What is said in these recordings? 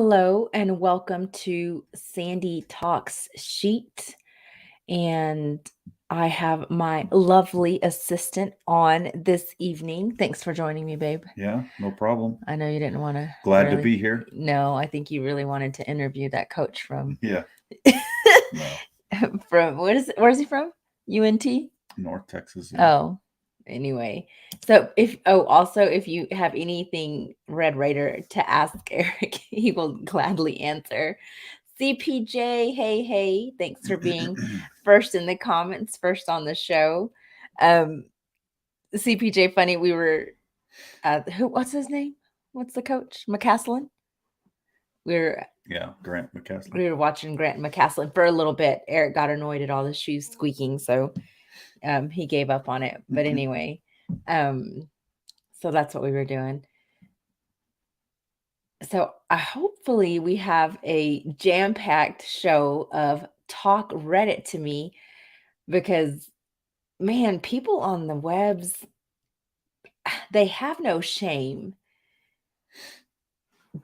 Hello and welcome to Sandy Talks Sheet. And I have my lovely assistant on this evening. Thanks for joining me, babe. Yeah, no problem. I know you didn't want to Glad to be here. No, I think you really wanted to interview that coach from Yeah, no, from where's he from? UNT? North Texas. Yeah. Oh, anyway. So if you have anything Red Raider to ask Eric, he will gladly answer. CPJ, hey, thanks for being first in the comments, first on the show. Um, CPJ, funny, we were what's his name? What's the coach? McCaslin? We were Yeah, Grant McCaslin. we were watching Grant McCaslin for a little bit. Eric got annoyed at all the shoes squeaking, so he gave up on it. But anyway, so that's what we were doing. So hopefully we have a jam-packed show of talk Reddit to me because man, people on the webs, they have no shame,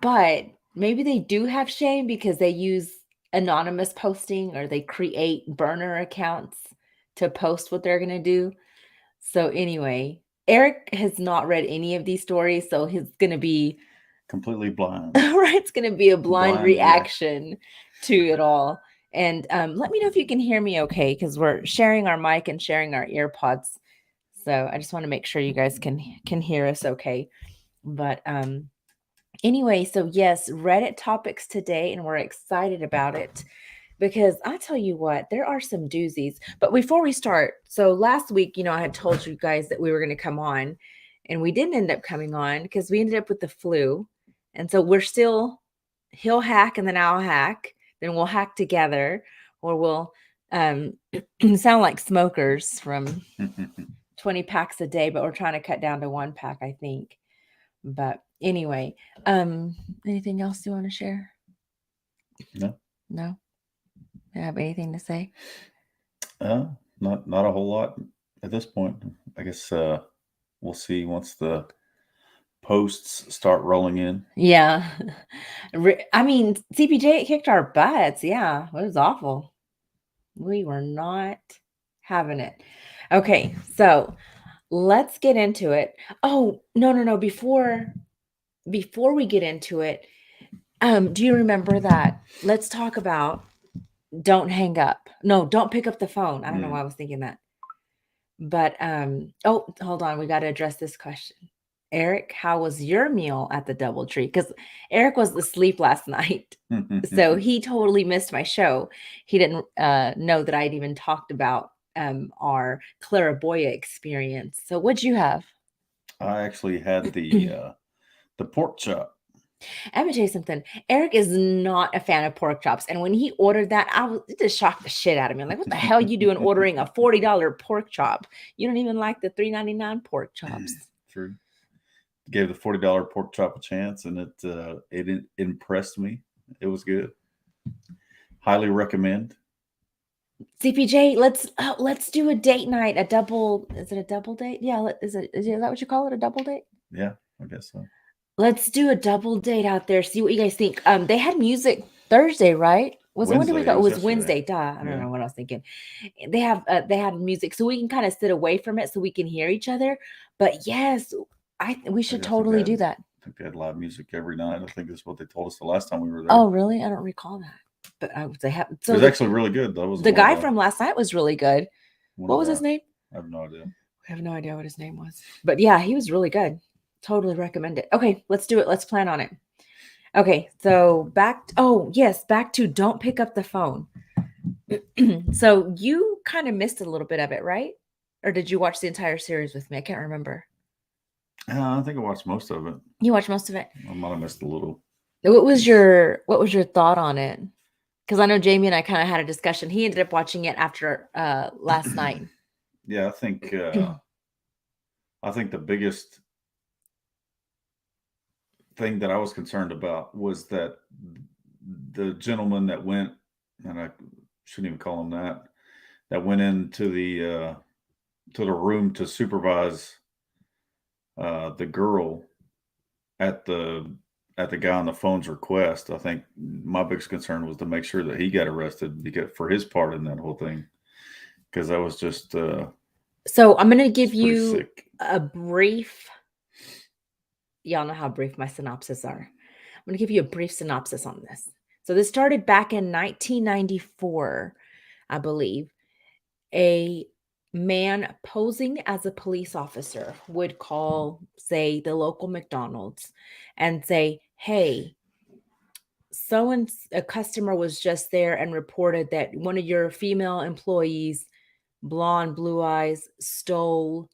but maybe they do have shame because they use anonymous posting or they create burner accounts to post what they're going to do. So anyway, Eric has not read any of these stories, so he's going to be completely blind. right, it's going to be a blind reaction reaction. to it all. And let me know if you can hear me okay, because we're sharing our mic and sharing our ear pods. So I just want to make sure you guys can hear us okay. But anyway, so yes, Reddit topics today, and we're excited about it because I tell you what, there are some doozies. But before we start, so last week, I had told you guys that we were going to come on, and we didn't end up coming on because we ended up with the flu. And so we're still, he'll hack and then I'll hack, then we'll hack together, or we'll sound like smokers from 20 packs a day, but we're trying to cut down to 1 pack, I think. But anyway, anything else you want to share? No. No? You have anything to say? Not a whole lot at this point. I guess we'll see once the posts start rolling in. Yeah. I mean, CPJ kicked our butts. Yeah, it was awful. We were not having it. Okay, so let's get into it. Oh, no. Before we get into it, do you remember that? Let's talk about don't hang up. No, don't pick up the phone. I don't know why I was thinking that. But oh, hold on, we got to address this question. Eric, how was your meal at the DoubleTree? Because Eric was asleep last night. So he totally missed my show. He didn't know that I'd even talked about our claraboya experience. So what'd you have? I actually had the pork chop. I'm gonna tell you something. Eric is not a fan of pork chops, and when he ordered that, it just shocked the shit out of me. I'm like, what the hell are you doing ordering a $40 pork chop? You don't even like the $3.99 pork chops. True. Gave the $40 pork chop a chance, and it impressed me. It was good. Highly recommend. CPJ, let's do a date night. A double? Is it a double date? Yeah. Is that what you call it? A double date? Yeah, I guess so. Let's do a double date out there. See what you guys think. They had music Thursday, right? When did we go? It was Wednesday. Duh. I don't know what I was thinking. They had music, so we can kind of sit away from it, so we can hear each other. But yes, we should totally do that. I think they had live music every night. I think that's what they told us the last time we were there. Oh, really? I don't recall that. But they have. So it was actually really good. That was the guy from last night was really good. What was his name? I have no idea. I have no idea what his name was. But yeah, he was really good. Totally recommend it. Okay, let's do it. Let's plan on it. Okay, so back to don't pick up the phone. So you kind of missed a little bit of it, right? Or did you watch the entire series with me? I can't remember. I think I watched most of it. You watched most of it? I might have missed a little. What was your thought on it? Because I know Jamie and I kind of had a discussion. He ended up watching it after last night. Yeah, I think the biggest thing that I was concerned about was that the gentleman that went, and I shouldn't even call him that went into the room to supervise the girl at the at the guy on the phone's request. I think my biggest concern was to make sure that he got arrested because for his part in that whole thing, because that was just So I'm going to give it's pretty you sick. a brief, y'all know how brief my synopses are. I'm going to give you a brief synopsis on this. So this started back in 1994, I believe. A man posing as a police officer would call, say, the local McDonald's and say, "Hey, so and a customer was just there and reported that one of your female employees, blonde, blue eyes, stole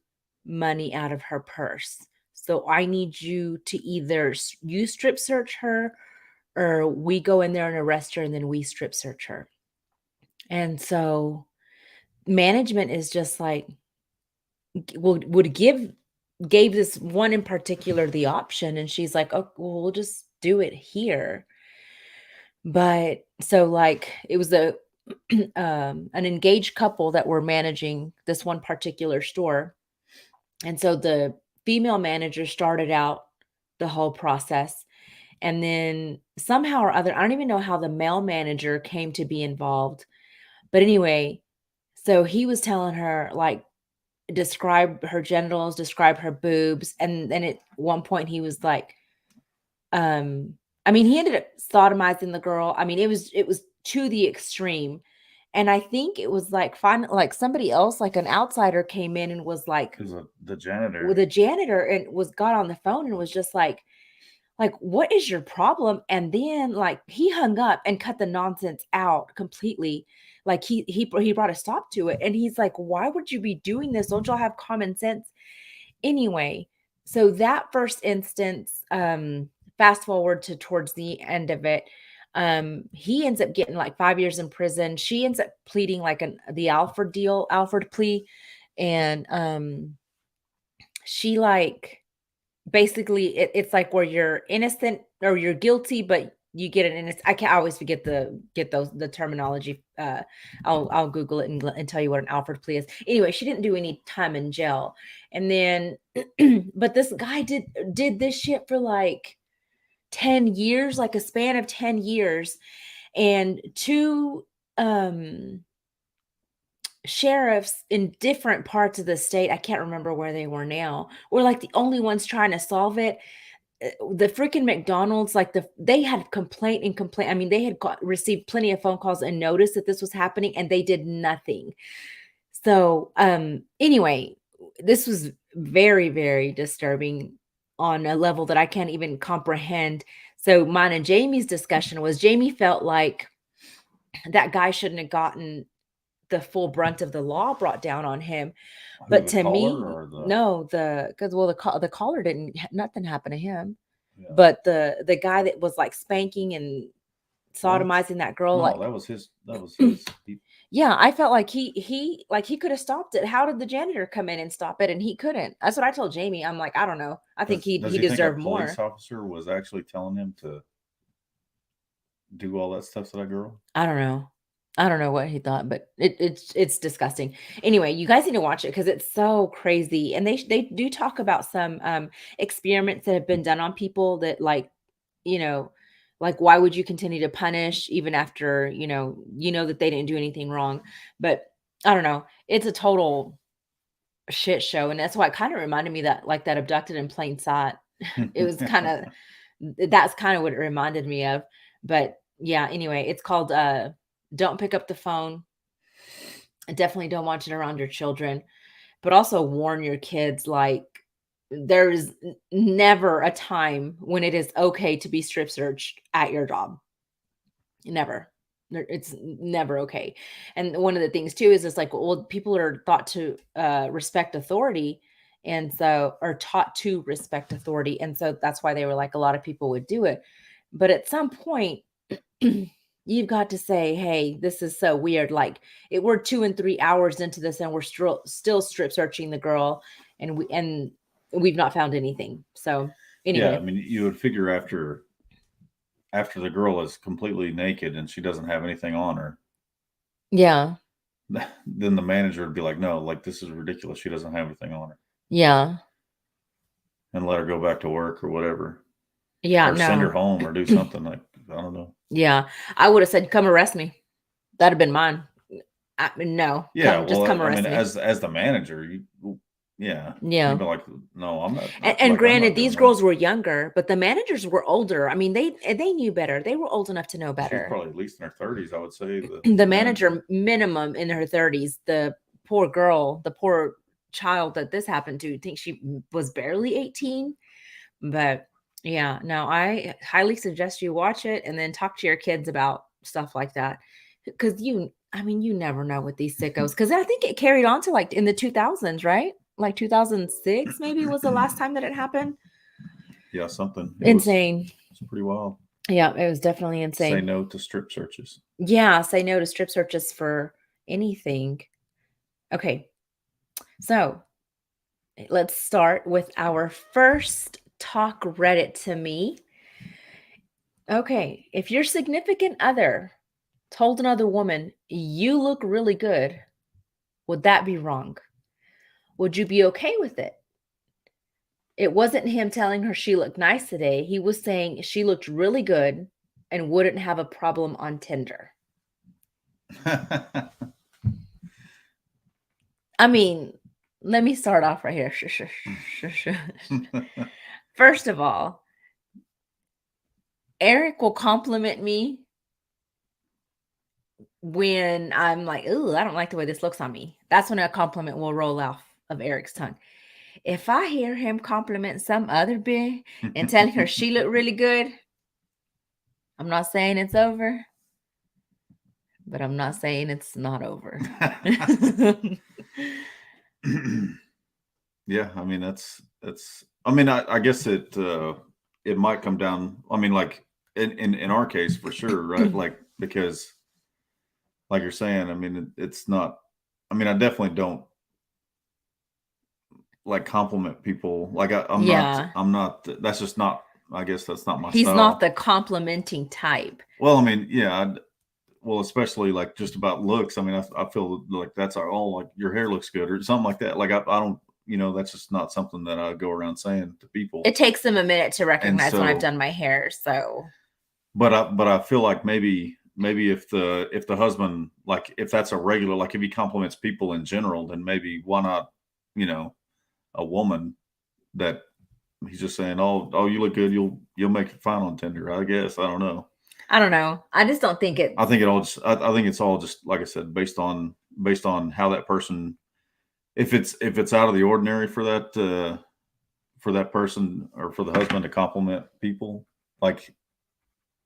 money out of her purse. So I need you to either you strip search her or we go in there and arrest her and then we strip search her." And so management is just like, would gave this one in particular the option, and she's like, "Oh, well, we'll just do it here." But so like it was a an engaged couple that were managing this one particular store. And so the female manager started out the whole process. And then somehow or other, I don't even know how the male manager came to be involved. But anyway, so he was telling her, like, describe her genitals, describe her boobs. And then at one point he was like, um, I mean, he ended up sodomizing the girl. I mean, it was to the extreme. And I think it was like like somebody else, like an outsider came in and was like, It was the with janitor. a janitor, and was got on the phone and was just like, "What is your problem?" And then like he hung up and cut the nonsense out completely. Like he brought a stop to it. And he's like, "Why would you be doing this? Don't y'all have common sense?" Anyway, so that first instance, fast forward to towards the end of it, he ends up getting like 5 years in prison. She ends up pleading like the Alford plea. And she like basically it's like where you're innocent or you're guilty, but you get an innocent. I always forget the terminology. I'll Google it and tell you what an Alford plea is. Anyway, she didn't do any time in jail, and then but this guy did this shit for like 10 years, like a span of 10 years, and two um sheriffs in different parts of the state, I can't remember where they were now, were like the only ones trying to solve it. The freaking McDonald's, like they had complaint and complaint. I mean, they had received plenty of phone calls and notice that this was happening, and they did nothing. So, anyway, this was very, very disturbing on a level that I can't even comprehend. So, mine and Jamie's discussion was Jamie felt like that guy shouldn't have gotten the full brunt of the law brought down on him. Who, But the to caller me, or the no, because well, the caller didn't, nothing happened to him. yeah. But the guy that was like spanking and What? sodomizing that girl, No, like, that was his. That was his. yeah, I felt like he could have stopped it. How did the janitor come in and stop it and he couldn't? That's what I told Jamie. I'm like, I don't know. I think Does he he think a deserved police more. officer was actually telling him to do all that stuff to that girl? I don't know. I don't know what he thought, but it's disgusting. Anyway, you guys need to watch it because it's so crazy. And they do talk about some experiments that have been done on people that, like, you know, like, why would you continue to punish even after, that they didn't do anything wrong? But I don't know. It's a total shit show. And that's why it kind of reminded me that, like, that Abducted in Plain Sight. It was kind of, that's kind of what it reminded me of. But yeah, anyway, it's called Don't Pick Up the Phone. Definitely don't watch it around your children, but also warn your kids, like, there's never a time when it is okay to be strip searched at your job. Never. It's never okay. And one of the things too is it's like, well, people are thought to respect authority. And so, are taught to respect authority. And so that's why they were like, a lot of people would do it. But at some point, you've got to say, hey, this is so weird. Like, we're 2 and 3 hours into this and we're still strip searching the girl, and we've not found anything. So Yeah, I anyway, mean, you would figure after the girl is completely naked and she doesn't have anything on her, yeah, then the manager would be like, "No, like this is ridiculous. She doesn't have anything on her," yeah, and let her go back to work or whatever. Yeah, or send her no. home or do something like, I don't know. Yeah. I would have said, come arrest me. That'd have been mine. No, Yeah, just come well, I arrest mean, me. as the manager, yeah, you'd Yeah. be like, no, I'm not, And like, I'm granted, not doing these that. girls were younger, but the managers were older. I mean, they knew better. They were old enough to know She's better. probably at least in her 30s, I would say, The the manager. manager minimum in her 30s. The poor girl, the poor child that this happened to, I think she was barely 18. But yeah, no, I highly suggest you watch it and then talk to your kids about stuff like that. Because I mean, you never know with these sickos. Because I think it carried on to like in the 2000s, right? Like 2006 maybe was the last time that it happened. Yeah, something. Insane. It's pretty wild. Yeah, it was definitely Say insane. no to strip searches. Yeah, say no to strip searches for anything. Okay, so let's start with our first talk Reddit to me. Okay, if your significant other told another woman, you look really good, would that be wrong? Would you be okay with it? It wasn't him telling her she looked nice today. He was saying she looked really good and wouldn't have a problem on Tinder. I mean, let me start off right here. First of all, Eric will compliment me when I'm like, ooh, I don't like the way this looks on me. That's when a compliment will roll off of Eric's tongue. If I hear him compliment some other bitch and telling her she looked really good, I'm not saying it's over, but I'm not saying it's not over. Yeah, I mean that's I mean I guess it might come down, I mean, like in our case for sure, right? Like, because like you're saying, I mean it's not, I mean, I definitely don't like compliment people. Like Yeah. I'm not, that's just not, I guess that's not my He's not style. the complimenting type. Well, I mean, yeah, well, especially like just about looks. I mean, I feel like that's our all, like your hair looks good or something like that. Like I don't, that's just not something that I go around saying to people. It takes them a minute to And recognize when I've so, done my hair. So, but I feel like maybe if the husband, like if that's a regular, like if he compliments people in general, then maybe why not, you know, a woman that he's just saying, oh, you look good, you'll make it fine on Tinder. I guess, I don't know. I don't know. I just don't think it's I think it all just, I think it's all just, like I said, based on how that person, if it's out of the ordinary for that person or for the husband to compliment people, like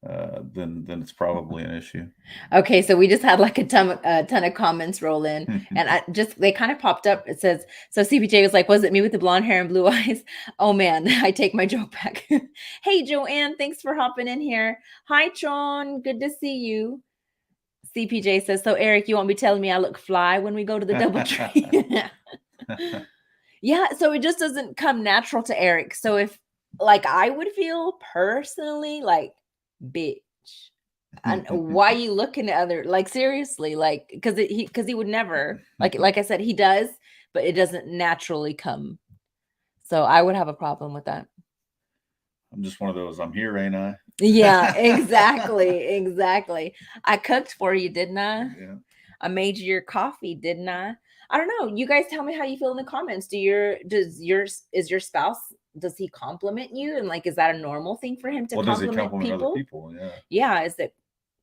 then it's probably an issue. okay. So we just had like a ton of comments roll in, and they kind of popped up. It says, so CPJ was like, was it me with the blonde hair and blue eyes? Oh man, I take my joke back. Hey Joanne, thanks for hopping in here. Hi John, good to see you. CPJ says, so Eric, you won't be telling me I look fly when we go to the DoubleTree? Yeah, so it just doesn't come natural to Eric. So if like I would feel personally like, bitch, and why you looking at other, like seriously, like because he would never, like I said, he does, but it doesn't naturally come. So I would have a problem with that. I'm just one of those. I'm here, ain't I? Yeah, exactly. I cooked for you, didn't I? Yeah. I made you your coffee, didn't I? I don't know. You guys tell me how you feel in the comments. Is your spouse, does he compliment you? And like, is that a normal thing for him to Well, does he compliment compliment other people? people? Yeah. Yeah, is it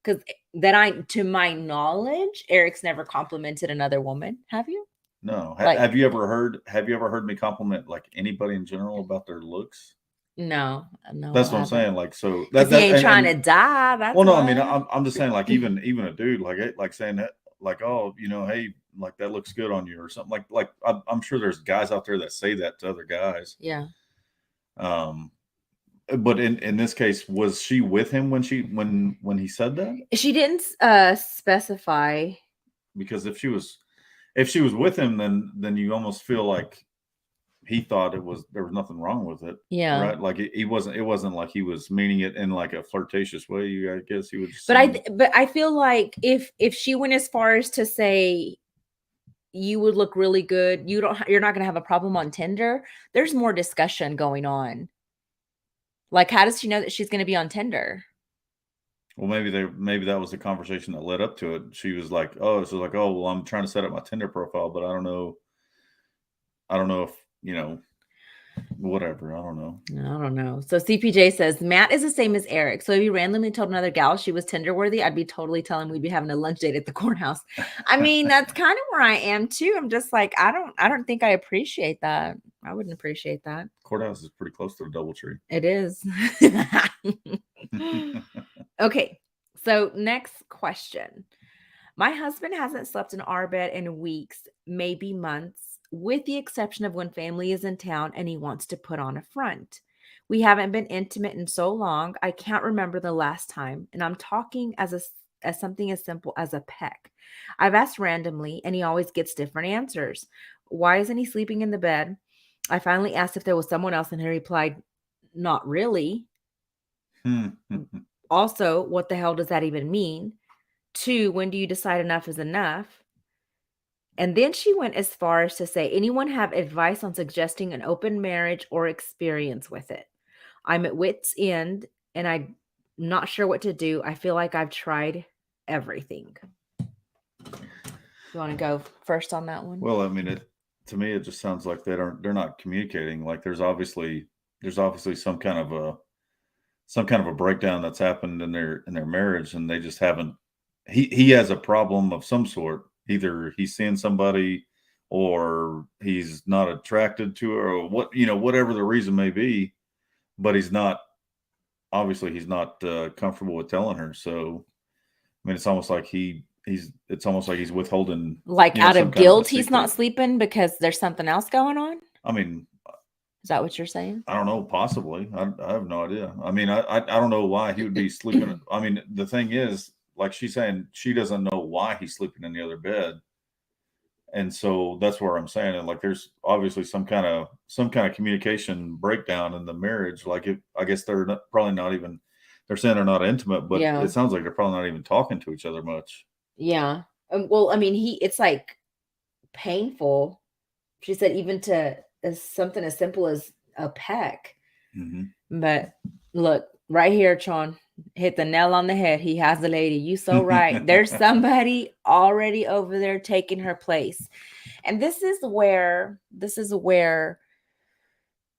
because that to my knowledge, Eric's never complimented another woman. Have you? No. Like, Have you ever heard me compliment like anybody in general about their looks? no, That's I what I'm haven't. saying. Like, so Because he ain't trying to and die. well, That's no, I mean, why. I'm just saying, like, even a dude, like saying that, like, oh, hey, like that looks good on you or something. Like I'm sure there's guys out there that say that to other guys. Yeah. Um, but in this case, was she with him when he said that? She didn't specify. Because if she was with him, then you almost feel like he thought there was nothing wrong with it, Yeah. right? Like it wasn't like he was meaning it in like a flirtatious way. I guess he was just saying. But I feel like if she went as far as to say you would look really good, you're not going to have a problem on Tinder, there's more discussion going on. Like, how does she know that she's going to be on Tinder? Well, maybe that was the conversation that led up to it. She was like, "Oh, so like, oh, well, I'm trying to set up my Tinder profile, but I don't know if whatever. I don't know." I don't know. So CPJ says Matt is the same as Eric. So if you randomly told another gal she was Tinder worthy, I'd be totally telling we'd be having a lunch date at the courthouse. I mean, that's kind of where I am too. I'm just like, I don't think I appreciate that. I wouldn't appreciate that. Courthouse is pretty close to the DoubleTree. It is. Okay. So next question. My husband hasn't slept in our bed in weeks, maybe months, with the exception of when family is in town and he wants to put on a front. We haven't been intimate in so long, I can't remember the last time, and I'm talking as something as simple as a peck. I've asked randomly and he always gets different answers. Why isn't he sleeping in the bed? I finally asked if there was someone else and he replied, "Not really." Also, what the hell does that even mean? Two, when do you decide enough is enough? And then she went as far as to say, anyone have advice on suggesting an open marriage or experience with it? I'm at wit's end and I'm not sure what to do. I feel like I've tried everything. You want to go first on that one? Well, I mean, to me, it just sounds like they're not communicating. Like there's obviously some kind of a breakdown that's happened in their marriage, and they just haven't. He has a problem of some sort. Either he's seeing somebody, or he's not attracted to her, or whatever the reason may be. But he's not comfortable with telling her. So I mean, it's almost like he's withholding, Like out some of kind of a guilt, he's not secret. sleeping because there's something else going on? I mean, Is that what you're saying? I don't know, possibly. I have no idea. I mean, I don't know why he would be sleeping. I mean, the thing is, like she's saying, she doesn't know why he's sleeping in the other bed, and so that's where I'm saying, and like, there's obviously some kind of communication breakdown in the marriage. Like, I guess probably not even. They're saying they're not intimate, but Yeah. it sounds like they're probably not even talking to each other much. Yeah. Well, I mean, it's like painful. She said even to something as simple as a peck. Mm-hmm. But look, right here, Sean hit the nail on the head. He has a lady. You so right. There's somebody already over there taking her place. And this is where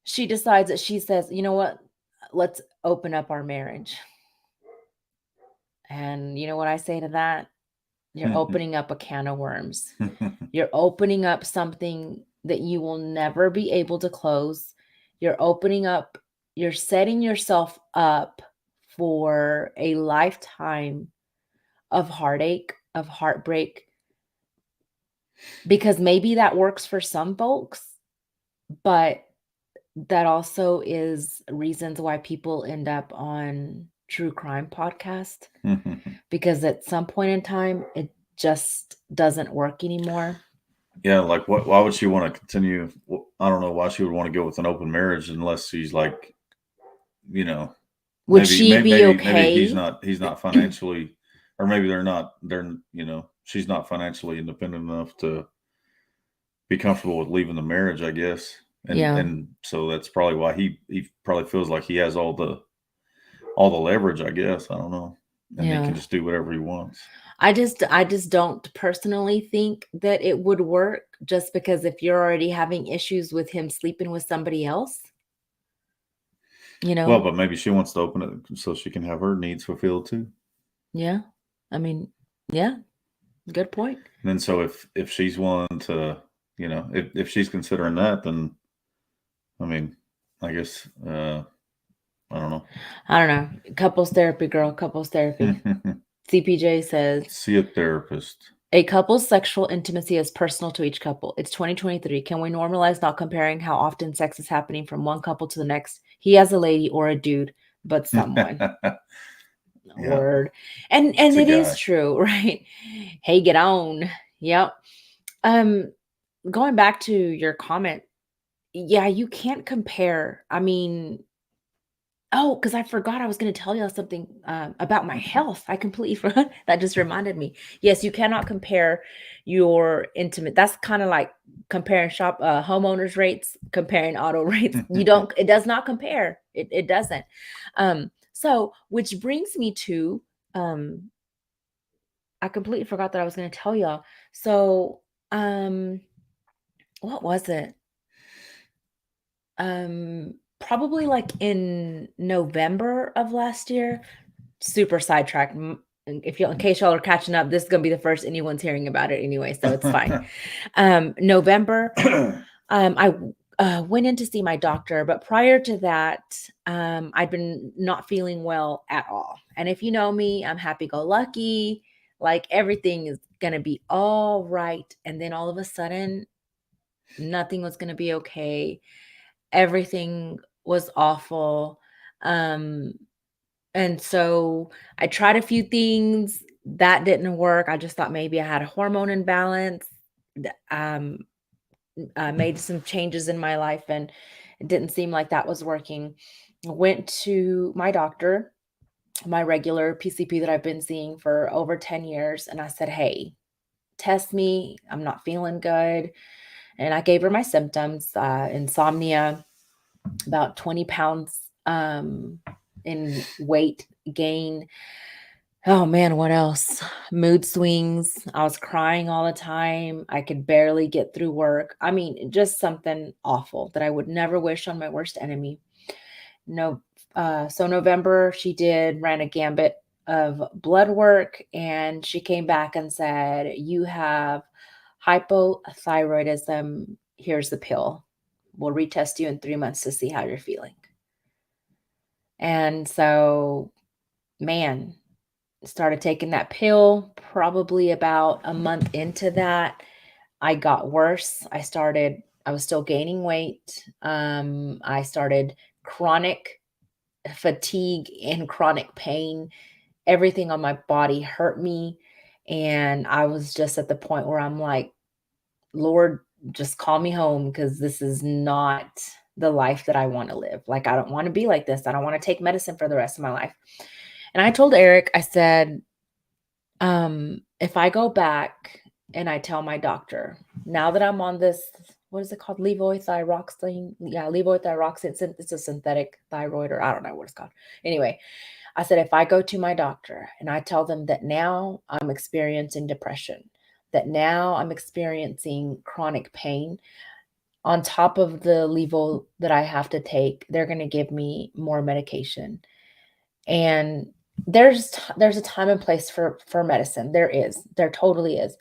she decides that she says, you know what? Let's open up our marriage. And you know what I say to that? You're opening up a can of worms. You're opening up something that you will never be able to close. You're setting yourself up for a lifetime of heartache, of heartbreak, because maybe that works for some folks, but that also is reasons why people end up on true crime podcast, because at some point in time, it just doesn't work anymore. Yeah, like why would she want to continue? I don't know why she would want to go with an open marriage unless she's like, you know, Would she be maybe he's okay? not financially, or maybe she's not financially independent enough to be comfortable with leaving the marriage, I guess. Yeah. And so that's probably why he probably feels like he has all the leverage, I guess. I don't know. And he Yeah. can just do whatever he wants. I just don't personally think that it would work, just because if you're already having issues with him sleeping with somebody else, Well, but maybe she wants to open it so she can have her needs fulfilled too. Yeah. I mean, yeah, good point. And then so if she's willing to, if she's considering that, then I mean, I guess I don't know. I don't know. Couples therapy, girl, couples therapy. CPJ says See a therapist. a couple's sexual intimacy is personal to each couple. It's 2023. Can we normalize not comparing how often sex is happening from one couple to the next? He has a lady or a dude, but someone. Yeah. Word. And It's a it is guy. true, right? Hey, get on. Yep. Going back to your comment, yeah, you can't compare. I mean, Oh, because I forgot I was going to tell y'all something about my health. I completely forgot. That just reminded me. Yes, you cannot compare your intimate. That's kind of like comparing homeowners rates, comparing auto rates. You don't. It does not compare. It doesn't. So, which brings me to um, I completely forgot that I was going to tell y'all. So, um, what was it? Probably like in November of last year. Super sidetracked. If you, in case y'all are catching up, this is gonna be the first anyone's hearing about it anyway, so it's fine. November, I went in to see my doctor, but prior to that, I'd been not feeling well at all. And if you know me, I'm happy-go-lucky, like everything is gonna be all right. And then all of a sudden, nothing was gonna be okay. Everything was awful. Um, and so I tried a few things that didn't work. I just thought maybe I had a hormone imbalance. I made some changes in my life and it didn't seem like that was working. Went to my doctor, my regular PCP that I've been seeing for over 10 years. And I said, hey, test me. I'm not feeling good. And I gave her my symptoms, insomnia, about 20 pounds in weight gain. Oh man, what else? Mood swings. I was crying all the time. I could barely get through work. I mean, just something awful that I would never wish on my worst enemy. No, so November, ran a gambit of blood work and she came back and said, you have hypothyroidism. Here's the pill. We'll retest you in 3 months to see how you're feeling. And so, man, started taking that pill probably about a month into that. I got worse. I was still gaining weight. I started chronic fatigue and chronic pain. Everything on my body hurt me. And I was just at the point where I'm like, Lord, just call me home because this is not the life that I want to live. Like, I don't want to be like this. I don't want to take medicine for the rest of my life. And I told Eric, I said, if I go back and I tell my doctor, now that I'm on this, what is it called? Levothyroxine. Yeah, levothyroxine. It's a synthetic thyroid, or I don't know what it's called. Anyway, I said, if I go to my doctor and I tell them that now I'm experiencing depression, that now I'm experiencing chronic pain, on top of the levo that I have to take, they're going to give me more medication. And there's a time and place for medicine. There totally is.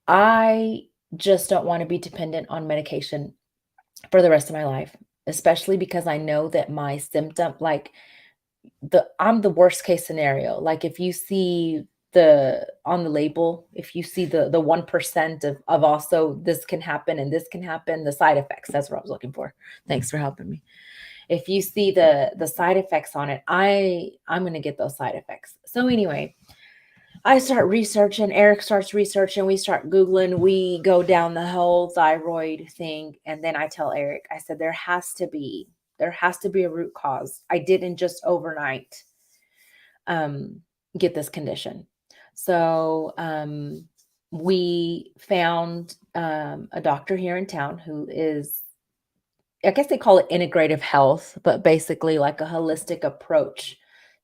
I just don't want to be dependent on medication for the rest of my life, especially because I know that my symptom, like I'm the worst case scenario. Like if you see the on the label, if you see the 1% of also this can happen and this can happen, the side effects, that's what I was looking for. Thanks for helping me. If you see the side effects on it, I'm going to get those side effects. So anyway, I start researching, Eric starts researching, we start Googling, we go down the whole thyroid thing. And then I tell Eric, I said, there has to be a root cause. I didn't just overnight get this condition. So we found a doctor here in town who is, I guess they call it integrative health, but basically like a holistic approach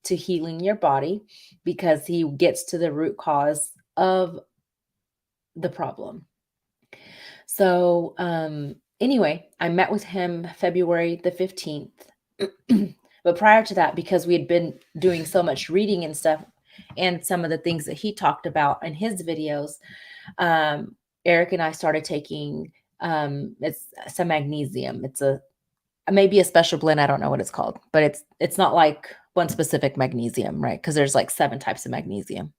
to healing your body because he gets to the root cause of the problem. So, anyway, I met with him February the 15th. But prior to that, because we had been doing so much reading and stuff, and some of the things that he talked about in his videos, Eric and I started taking it's some magnesium. It's maybe a special blend. I don't know what it's called, but it's not like one specific magnesium, right? Because there's like 7 types of magnesium.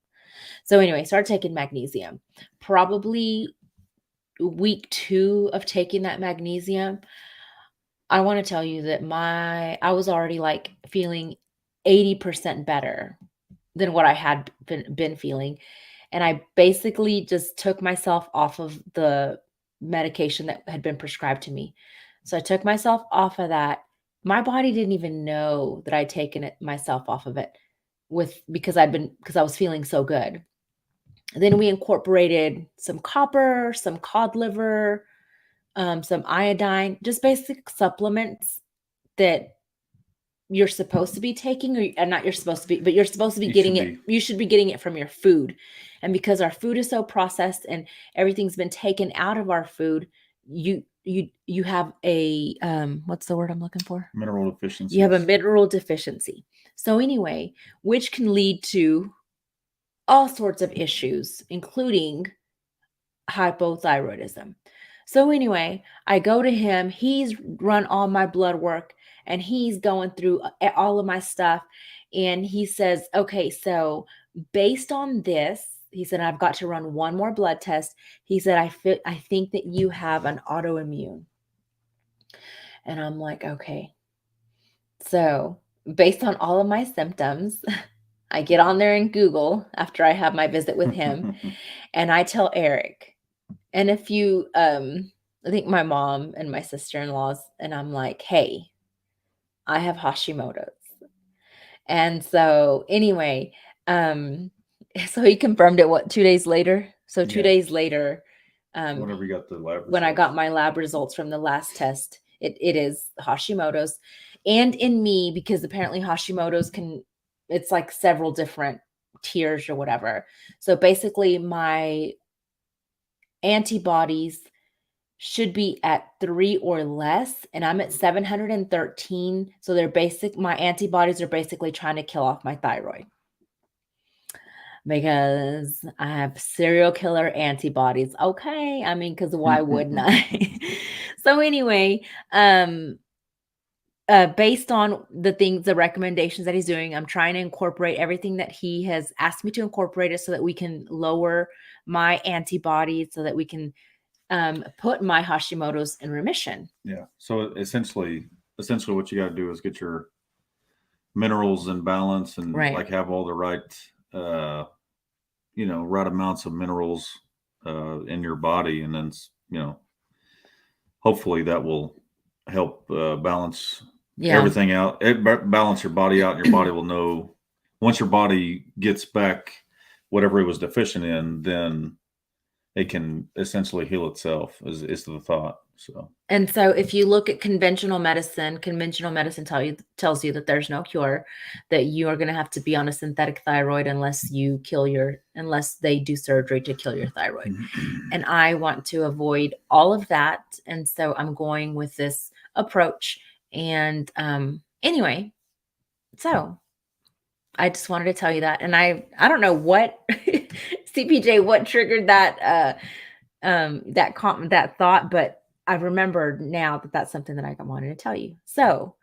So anyway, started taking magnesium. Probably week 2 of taking that magnesium, I want to tell you that I was already like feeling 80% better than what I had been feeling. And I basically just took myself off of the medication that had been prescribed to me. So I took myself off of that. My body didn't even know that I'd taken it myself off of it because I was feeling so good. Then we incorporated some copper, some cod liver, some iodine, just basic supplements that you're supposed to be taking, or not you're supposed to be, but you're supposed to be getting it. You should be getting it from your food. And because our food is so processed and everything's been taken out of our food, you have a what's the word I'm looking for? Mineral deficiency. You have a mineral deficiency. So anyway, which can lead to all sorts of issues, including hypothyroidism. So anyway, I go to him. He's run all my blood work and he's going through all of my stuff. And he says, okay, so based on this, he said, I've got to run one more blood test. He said, I think that you have an autoimmune. And I'm like, okay. So based on all of my symptoms, I get on there in Google after I have my visit with him and I tell Eric, and if you, I think my mom and my sister-in-laws, and I'm like, hey, I have Hashimoto's. And so anyway, so he confirmed it, 2 days later? So 2 days later, whenever you got the lab results. When I got my lab results from the last test, it is Hashimoto's. And in me, because apparently Hashimoto's it's like several different tiers or whatever. So basically my antibodies should be at 3 or less, and I'm at 713. So my antibodies are basically trying to kill off my thyroid because I have serial killer antibodies. Okay. I mean, because why wouldn't I? So anyway, based on the recommendations that he's doing, I'm trying to incorporate everything that he has asked me to incorporate it so that we can lower my antibodies, so that we can put my Hashimoto's in remission. Yeah. So essentially what you got to do is get your minerals in balance and like have all the right, right amounts of minerals in your body. And then, hopefully that will help balance everything out. Balance your body out, and your body will know once your body gets back whatever it was deficient in, then it can essentially heal itself is the thought. And so if you look at conventional medicine tells you that there's no cure, that you are going to have to be on a synthetic thyroid unless they do surgery to kill your thyroid. And I want to avoid all of that. And so I'm going with this approach. And anyway, so I just wanted to tell you that. And I don't know what CPJ, what triggered that thought, but I remembered now that that's something that I wanted to tell you. So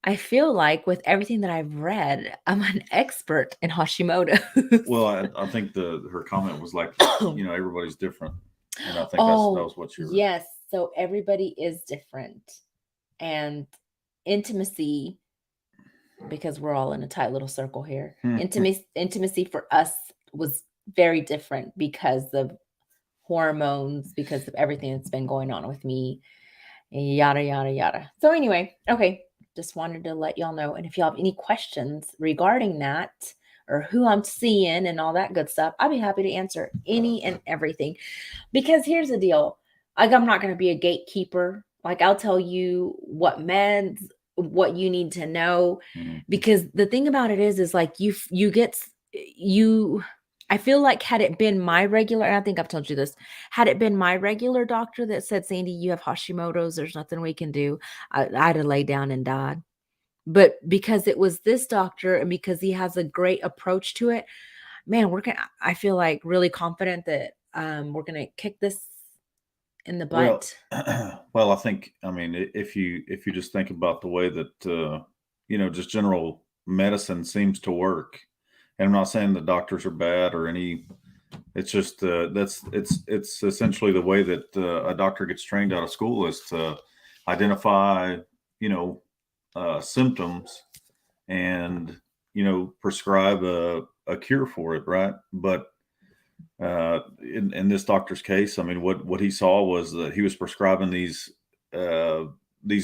I feel like with everything that I've read, I'm an expert in Hashimoto. Well, I think her comment was like, everybody's different. And I think that was what you were. Yes. So everybody is different. And intimacy, because we're all in a tight little circle here, intimacy for us was very different because of hormones, because of everything that's been going on with me, yada yada yada. So anyway, okay, just wanted to let y'all know. And if y'all have any questions regarding that or who I'm seeing and all that good stuff, I'd be happy to answer any and everything. Because here's the deal, like, I'm not going to be a gatekeeper. Like, I'll tell you what meds, what you need to know, because the thing about it is like I feel like had it been my regular, and I think I've told you this, had it been my regular doctor that said, Sandy, you have Hashimoto's, there's nothing we can do, I'd have laid down and died. But because it was this doctor and because he has a great approach to it, man, I feel like really confident that we're going to kick this in the butt. Well, I think, I mean, if you just think about the way that, just general medicine seems to work, and I'm not saying the doctors are bad or it's just, it's essentially the way that a doctor gets trained out of school is to identify, symptoms and, prescribe a cure for it. Right. But in this doctor's case, I mean, what he saw was that he was prescribing these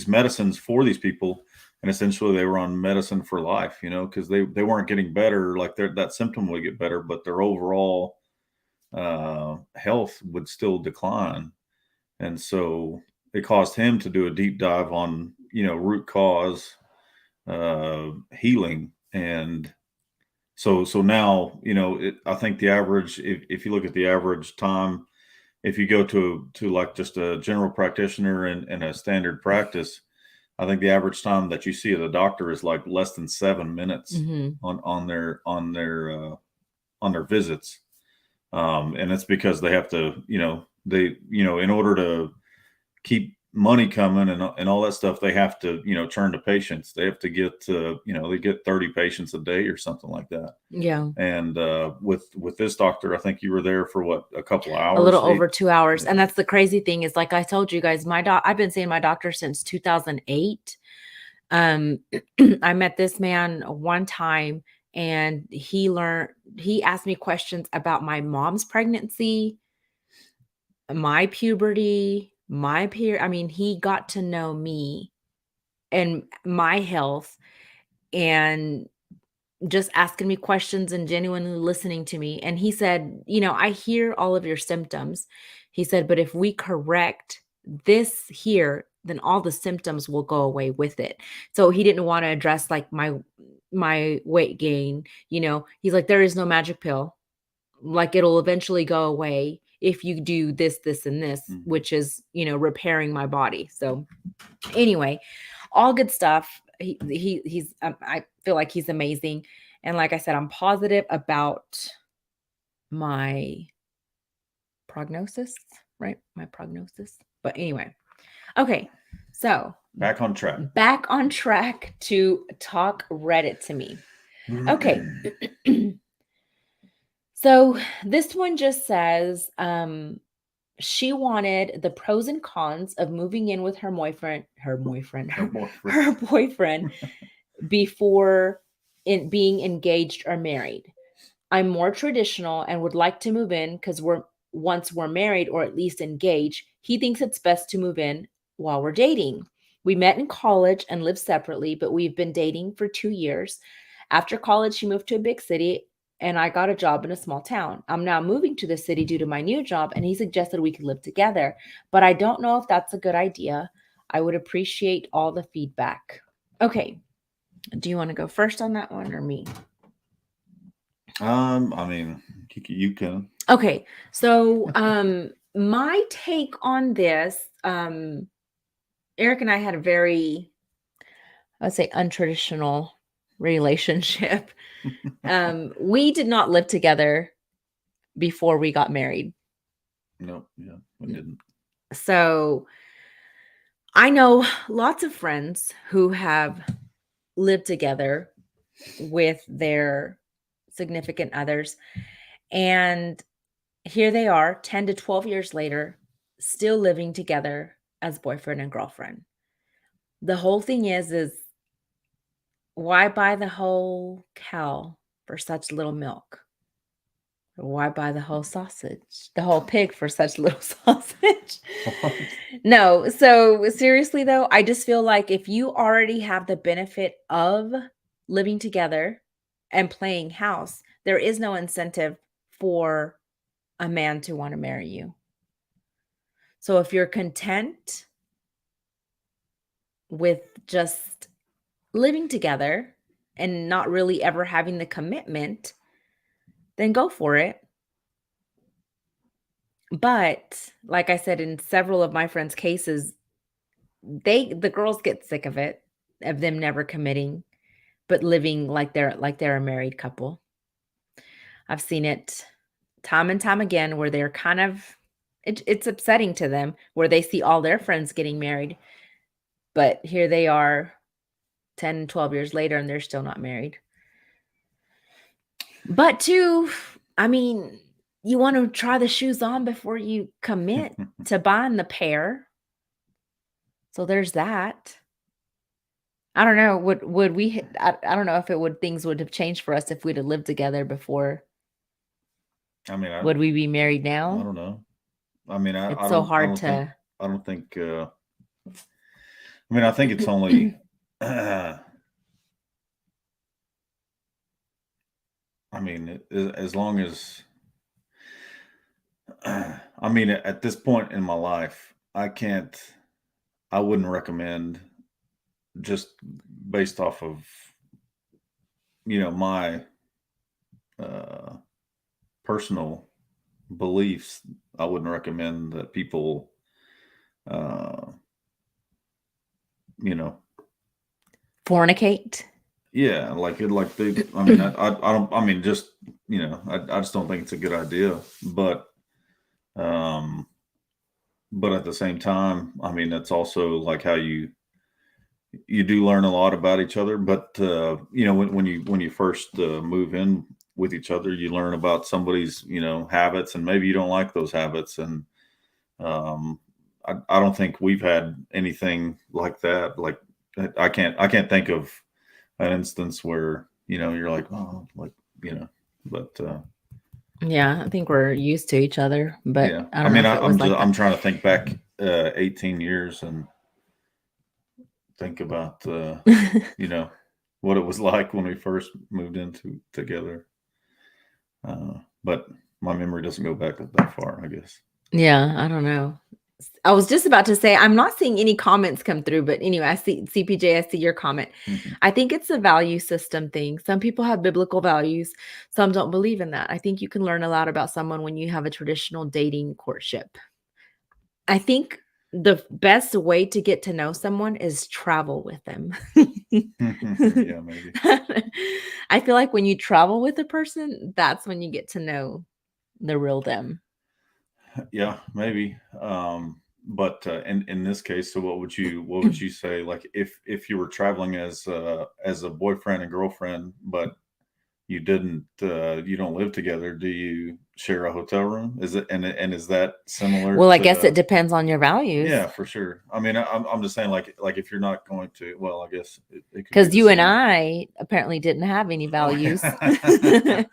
medicines for these people and essentially they were on medicine for life, because they weren't getting better. Like that symptom would get better, but their overall health would still decline. And so it caused him to do a deep dive on root cause healing. And so now I think the average, if you look at the average time, if you go to like just a general practitioner and a standard practice, I think the average time that you see at a doctor is like less than 7 minutes Mm-hmm. on their visits. And it's because they have to, in order to keep money coming and all that stuff, they have to, turn to patients. They have to get, they get 30 patients a day or something like that. Yeah. And with this doctor, I think you were there for what, a couple of hours? A little over 2 hours. And that's the crazy thing is, like I told you guys, I've been seeing my doctor since 2008. I met this man one time, and he asked me questions about my mom's pregnancy, my puberty, I mean, he got to know me and my health, and just asking me questions and genuinely listening to me. And he said, I hear all of your symptoms. He said, but if we correct this here, then all the symptoms will go away with it. So he didn't want to address like my weight gain. He's like, there is no magic pill. Like, it'll eventually go away if you do this, this, and this, which is, repairing my body. So anyway, all good stuff. He's I feel like he's amazing. And like I said, I'm positive about my prognosis, right? My prognosis. But anyway, okay. So back on track to talk Reddit to me. Okay. So this one just says, she wanted the pros and cons of moving in with her boyfriend before being engaged or married. I'm more traditional and would like to move in because once we're married or at least engaged, he thinks it's best to move in while we're dating. We met in college and live separately, but we've been dating for 2 years. After college, she moved to a big city and I got a job in a small town. I'm now moving to the city due to my new job, and he suggested we could live together, but I don't know if that's a good idea. I would appreciate all the feedback. Okay. Do you want to go first on that one or me? I mean, you can. Okay. So, my take on this, Eric and I had a very, let's say, untraditional relationship. We did not live together before we got married. No, yeah, we didn't. So I know lots of friends who have lived together with their significant others, and here they are 10 to 12 years later, still living together as boyfriend and girlfriend. The whole thing is why buy the whole cow for such little milk? Why buy the whole pig for such little sausage? No. So seriously though, I just feel like if you already have the benefit of living together and playing house, there is no incentive for a man to want to marry you. So if you're content with just living together and not really ever having the commitment, then go for it. But like I said, in several of my friends' cases, the girls get sick of it, of them never committing, but living like they're a married couple. I've seen it time and time again where they're kind of it's upsetting to them where they see all their friends getting married, but here they are 10, 12 years later and they're still not married. But too, I mean, you want to try the shoes on before you commit to buying the pair. So there's that. I don't know. Would we? I don't know if things would have changed for us if we'd have lived together before. I mean, would we be married now? I don't know. I mean, it's so hard to. I don't think. I mean, I think it's only I mean, as long as, I mean, at this point in my life, I wouldn't recommend, just based off of, my uh, personal beliefs, I wouldn't recommend that people, uh, you know, Fornicate. yeah, like they, I mean, I don't, I mean, just, I just don't think it's a good idea. Um, but at the same time, I mean, it's also like how you do learn a lot about each other. But when you first move in with each other, you learn about somebody's habits, and maybe you don't like those habits. And um, I don't think we've had anything like that. Like I can't think of an instance where you're like, oh, like, you know but Yeah, I think we're used to each other, but yeah. I I don't know mean, if it was like I'm that. trying to think back 18 years and think about you know what it was like when we first moved into together. But my memory doesn't go back that far, I guess. Yeah, I don't know. I was just about to say I'm not seeing any comments come through, but anyway, I see CPJ, I see your comment. Mhm. I think it's a value system thing. Some people have biblical values, some don't believe in that. I think you can learn a lot about someone when you have a traditional dating courtship. I think the best way to get to know someone is travel with them. Yeah, maybe. I feel like when you travel with a person, that's when you get to know the real them. Yeah, maybe. But in this case, so what would you say, like, if you were traveling as a boyfriend and girlfriend, but you don't live together, do you share a hotel room? Is it, and is that similar Well, I guess to? it depends on your values. Yeah, for sure. I mean, I'm just saying, like if you're not going to, well, I guess it could be Because the you and same. I apparently didn't have any Oh, values. yeah.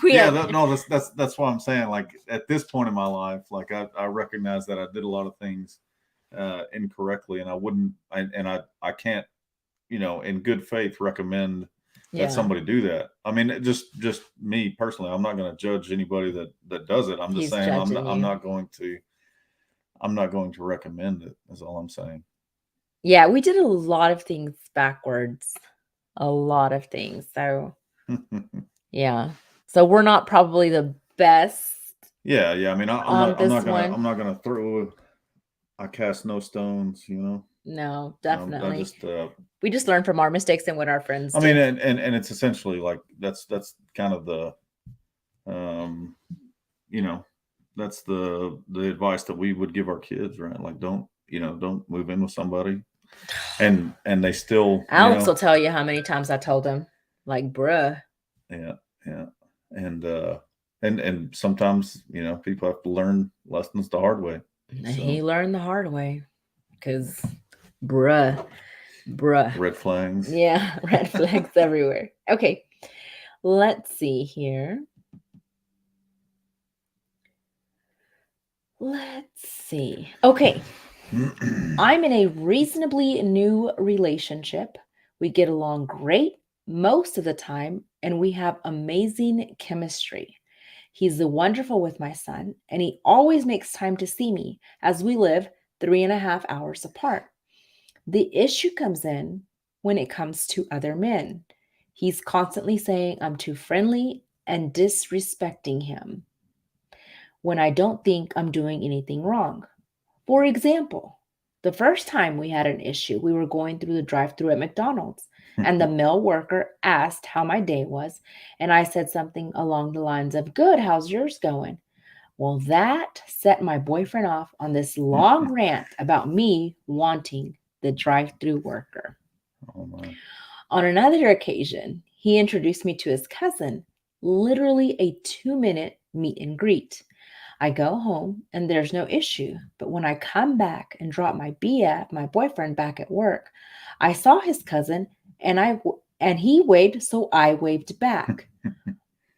We Yeah, had no, that's what I'm saying. Like at this point in my life, like I recognize that I did a lot of things incorrectly, and I can't, in good faith recommend that yeah, somebody do that. I mean, just me personally, I'm not going to judge anybody that does it. I'm just he's saying judging you. I'm not going to recommend it. Is all I'm saying. Yeah, we did a lot of things backwards. A lot of things. So, yeah. So we're not probably the best Yeah, yeah. I mean, I'm on not I'm this not gonna one. I'm not gonna throw. I cast no stones. No, I definitely. just We just learn from our mistakes and what our friends I mean, do. and it's essentially like that's kind of the um you know that's the advice that we would give our kids, right? Like, don't move in with somebody, and they still, Alex will tell you how many times I told him, like, bruh. yeah, yeah, and and sometimes people have to learn lessons the hard way. And So he learned the hard way because, bruh, bruh. red flags. Yeah, red flags everywhere. Okay, let's see here. Let's see. Okay, I'm in a reasonably new relationship. We get along great most of the time, and we have amazing chemistry. He's wonderful with my son, and he always makes time to see me as we live 3.5 hours apart. The issue comes in when it comes to other men. He's constantly saying I'm too friendly and disrespecting him when I don't think I'm doing anything wrong. For example, the first time we had an issue, we were going through the drive through at McDonald's, and the male worker asked how my day was, and I said something along the lines of, "Good, how's yours going?" Well, that set my boyfriend off on this long rant about me wanting the drive through worker. Oh my. On another occasion, he introduced me to his cousin, literally a 2-minute meet and greet. I go home and there's no issue, but when I come back and drop my boyfriend back at work, I saw his cousin and he waved, so I waved back.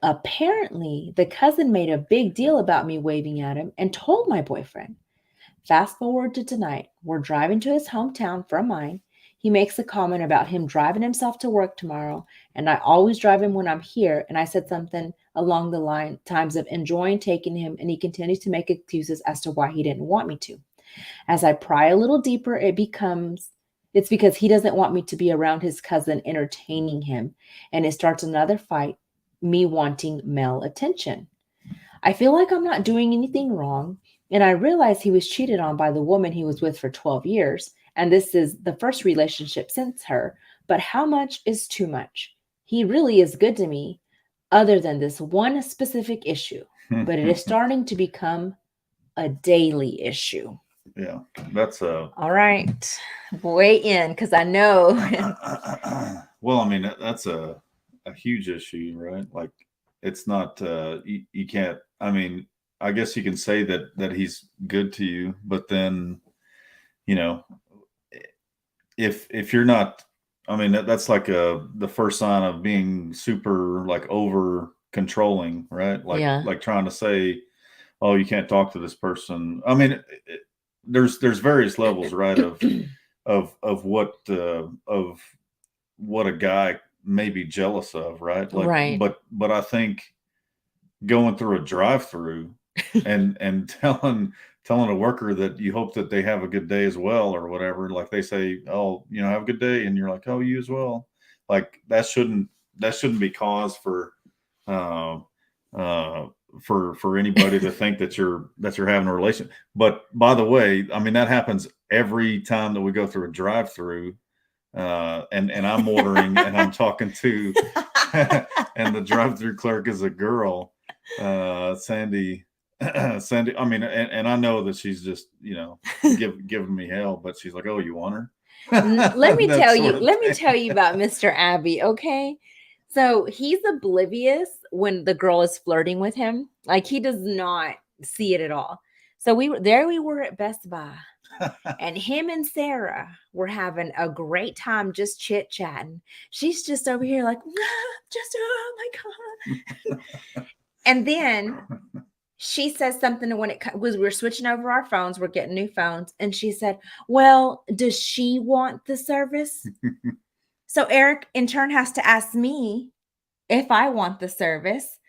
Apparently, the cousin made a big deal about me waving at him and told my boyfriend. Fast forward to tonight. We're driving to his hometown from mine. He makes a comment about him driving himself to work tomorrow, and I always drive him when I'm here. And I said something along the line times of enjoying taking him, and he continues to make excuses as to why he didn't want me to. As I pry a little deeper, it's because he doesn't want me to be around his cousin entertaining him, and it starts another fight, me wanting male attention. I feel like I'm not doing anything wrong, and I realize he was cheated on by the woman he was with for 12 years, and this is the first relationship since her. But how much is too much? He really is good to me, other than this one specific issue, but it is starting to become a daily issue. Yeah, that's a All right, weigh in because I know. well, I mean, that's a huge issue, right? Like, it's not you can't. I mean, I guess you can say that he's good to you, but then, you know, if you're not, I mean, that's like the first sign of being super like over controlling, right? Yeah. Like trying to say, oh, you can't talk to this person. I mean, there's various levels, right? Of what a guy may be jealous of, right? Like, Right. but I think going through a drive-through and telling a worker that you hope that they have a good day as well or whatever, like they say, oh, have a good day, and you're like, oh, you as well. Like, that shouldn't be cause uh, uh, for anybody to think that you're having a relation. But by the way, I mean, that happens every time that we go through a drive-through, and I'm ordering and I'm talking to, and the drive-through clerk is a girl, Sandy. Sandy, I mean, and I know that she's just giving me hell, but she's like, "Oh, you want her?" Let me That tell sort you, of let me thing. tell you about Mr. Abby, okay? So he's oblivious when the girl is flirting with him. Like he does not see it at all. So we were at Best Buy, and him and Sarah were having a great time just chit-chatting. She's just over here like, just oh my God. And then she says something when it was we're switching over our phones, we're getting new phones, and she said, well, does she want the service? So Eric in turn has to ask me if I want the service,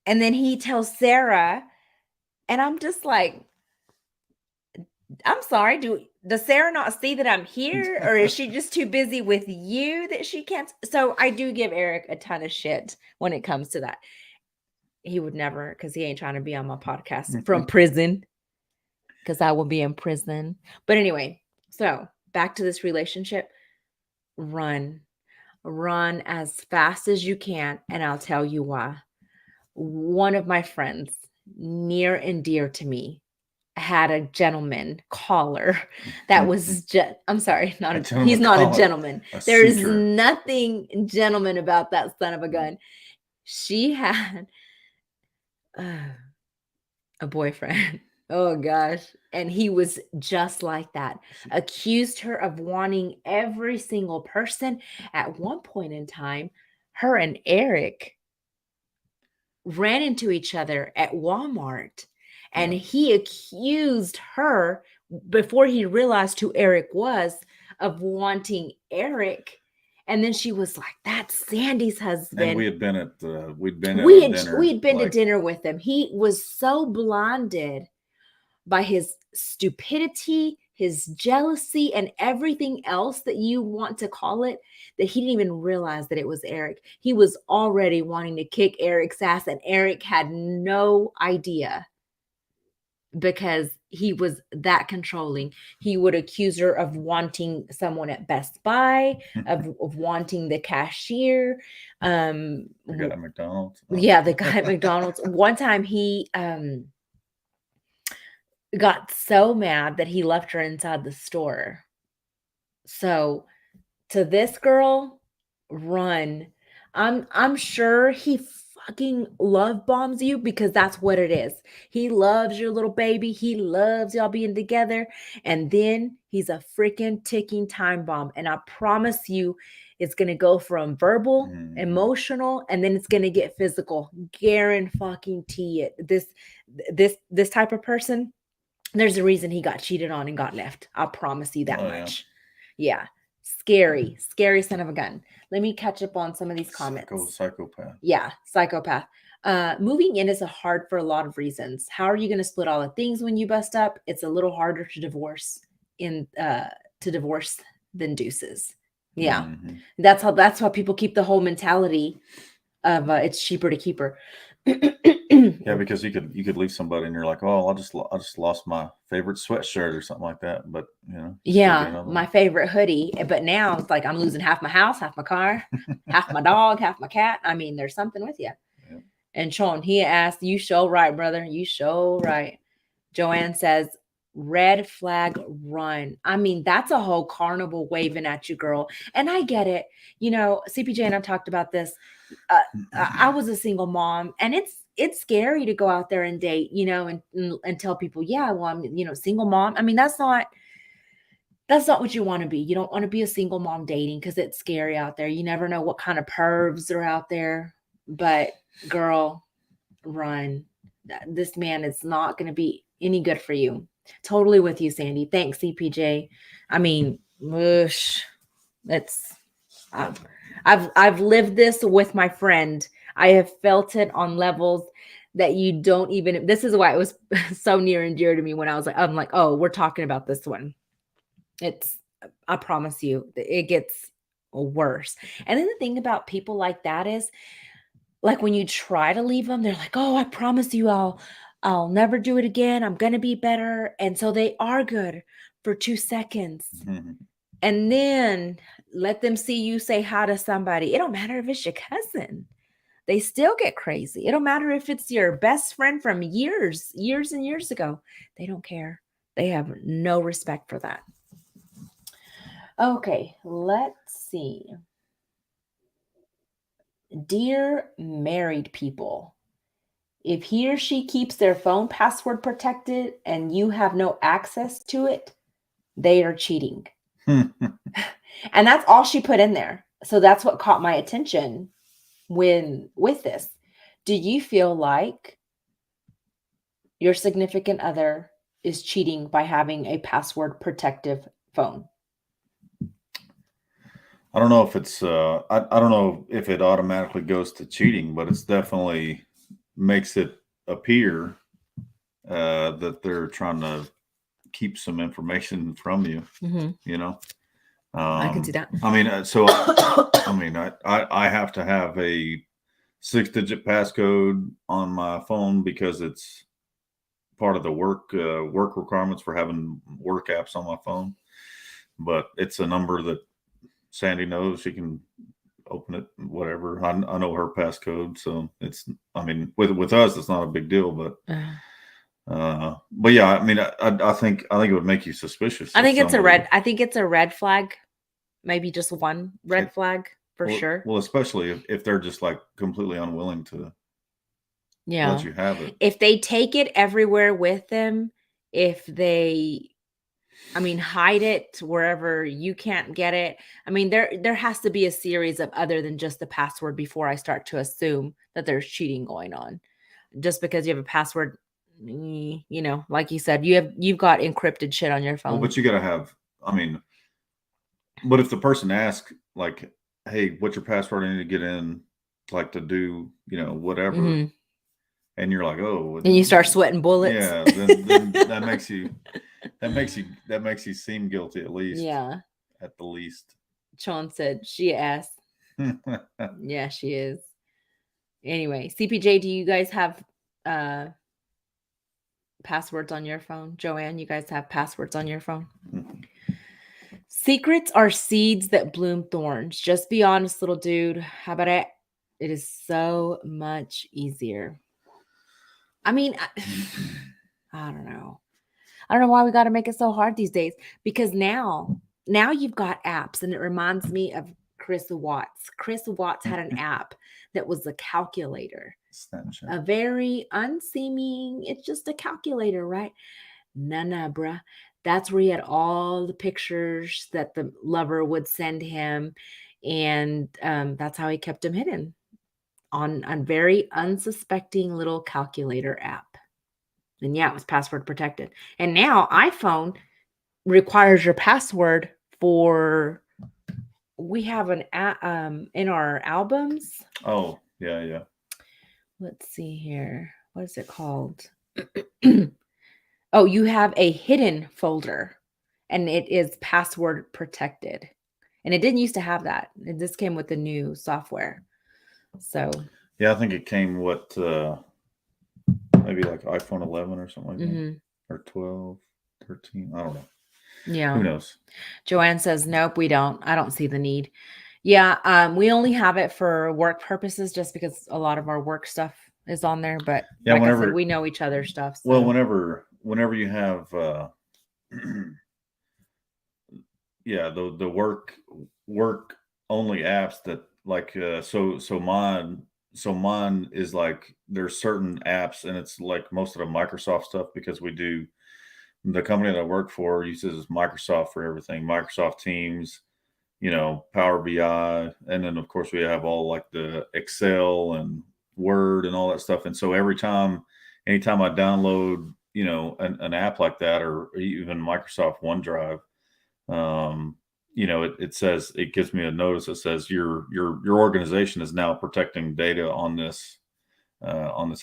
and then he tells Sarah, and I'm just like, I'm sorry, does Sarah not see that I'm here, or is she just too busy with you that she can't? So I do give Eric a ton of shit when it comes to that. He would never, because he ain't trying to be on my podcast from prison, because I will be in prison. But anyway, so back to this relationship. Run, run as fast as you can, and I'll tell you why. One of my friends, near and dear to me, had a gentleman caller that was just, I'm sorry, he's not a gentleman. There is nothing gentleman about that son of a gun. She had a boyfriend. Oh gosh. And he was just like that. Accused her of wanting every single person. At one point in time, her and Eric ran into each other at Walmart, and he accused her before he realized who Eric was of wanting Eric. And then she was like, that's Sandy's husband. And we had been at dinner. We'd been to dinner with him. He was so blinded by his stupidity, his jealousy, and everything else that you want to call it, that he didn't even realize that it was Eric. He was already wanting to kick Eric's ass, and Eric had no idea, because he was that controlling. He would accuse her of wanting someone at Best Buy, of wanting the cashier. The guy at McDonald's. Yeah, the guy at McDonald's. One time he got so mad that he left her inside the store. So to this girl, run. I'm sure he fucking love bombs you, because that's what it is. He loves your little baby. He loves y'all being together. And then he's a freaking ticking time bomb. And I promise you, it's going to go from verbal, emotional, and then it's going to get physical. Guarantee it. This type of person, there's a reason he got cheated on and got left. I'll promise you that much. Yeah. Scary son of a gun. Let me catch up on some of these comments. Psychopath. Yeah, psychopath. Moving in is hard for a lot of reasons. How are you going to split all the things when you bust up? It's a little harder to divorce than deuces. Yeah. Mm-hmm. That's how people keep the whole mentality of it's cheaper to keep her. Yeah, because you could leave somebody and you're like, oh, I just lost my favorite sweatshirt or something like that, but you still get Yeah, another my one. favorite hoodie. But now it's like I'm losing half my house, half my car, half my dog, half my cat. I mean, there's something with you. Yeah. And Sean, he asked, "You show right, brother. You show right." Joanne says, "Red flag, run." I mean, that's a whole carnival waving at you, girl. And I get it. CPJ and I talked about this. I was a single mom, and it's scary to go out there and date, and tell people, yeah, well, I'm, single mom. I mean, that's not what you want to be. You don't want to be a single mom dating because it's scary out there. You never know what kind of pervs are out there. But girl, run. This man is not going to be any good for you. Totally with you, Sandy. Thanks, CPJ. I mean, whoosh. It's I've lived this with my friend. I have felt it on levels that you don't even. This is why it was so near and dear to me when I'm like, oh, we're talking about this one. I promise you, it gets worse. And then the thing about people like that is, like, when you try to leave them, they're like, oh, I promise you I'll never do it again. I'm going to be better. And so they are good for 2 seconds. Mm-hmm. And then let them see you say hi to somebody. It don't matter if it's your cousin. They still get crazy. It don't matter if it's your best friend from years and years ago. They don't care. They have no respect for that. Okay, let's see. Dear married people, if he or she keeps their phone password protected and you have no access to it, they are cheating. And that's all she put in there. So that's what caught my attention with this. Do you feel like your significant other is cheating by having a password protective phone? I don't know if it's I don't know if it automatically goes to cheating, but it's definitely makes it appear that they're trying to keep some information from you. Mm-hmm. I can see that. I mean, I have to have a 6-digit passcode on my phone because it's part of the work requirements for having work apps on my phone. But it's a number that Sandy knows. She can open it, whatever. I know her passcode, so it's. I mean, with us, it's not a big deal, but yeah. I mean, I think it would make you suspicious. I think it's a red. I think it's a red flag. Maybe just one red flag for sure. Well, especially if they're just like completely unwilling to let you have it. If they take it everywhere with them, if they, hide it wherever you can't get it. I mean, there has to be a series of other than just the password before I start to assume that there's cheating going on. Just because you have a password, like you said, you've got encrypted shit on your phone. Well, but you got to have. I mean, but if the person asks, like, "Hey, what's your password? I need to get in, like, to do, whatever," mm-hmm. and you're like, "Oh," and you start sweating bullets. Yeah, then that makes you seem guilty at least. Yeah, at the least. Sean said she asked. Yeah, she is. Anyway, CPJ, do you guys have passwords on your phone? Joanne, you guys have passwords on your phone? Mm-hmm. Secrets are seeds that bloom thorns. Just be honest, little dude. How about it? It is so much easier. I mean, I don't know. I don't know why we got to make it so hard these days, because now you've got apps, and it reminds me of Chris Watts. Chris Watts had an app that was a calculator. Snapchat. A very unseeming, it's just a calculator, right? Nah, bruh. That's where he had all the pictures that the lover would send him. And that's how he kept them hidden on a very unsuspecting little calculator app. And yeah, it was password protected. And now iPhone requires your password for we have in our albums. Oh, yeah, yeah. Let's see here. What is it called? Oh, you have a hidden folder and it is password protected. And it didn't used to have that. This came with the new software. So, Yeah, I think it came maybe like iPhone 11 or something like that, or 12, 13. I don't know. yeah. Who knows? Joanne says, nope, we don't. I don't see the need. Yeah, we only have it for work purposes just because a lot of our work stuff is on there. But Yeah, like I said, we know each other's stuff. So. Well, whenever you have yeah, the work only apps that like mine is like there's certain apps and it's like most of the Microsoft stuff because the company that I work for uses Microsoft for everything, Microsoft Teams, Power BI, and then of course we have all like the Excel and Word and all that stuff. And so anytime I download, an app like that or even Microsoft OneDrive, it gives me a notice that says your organization is now protecting data on this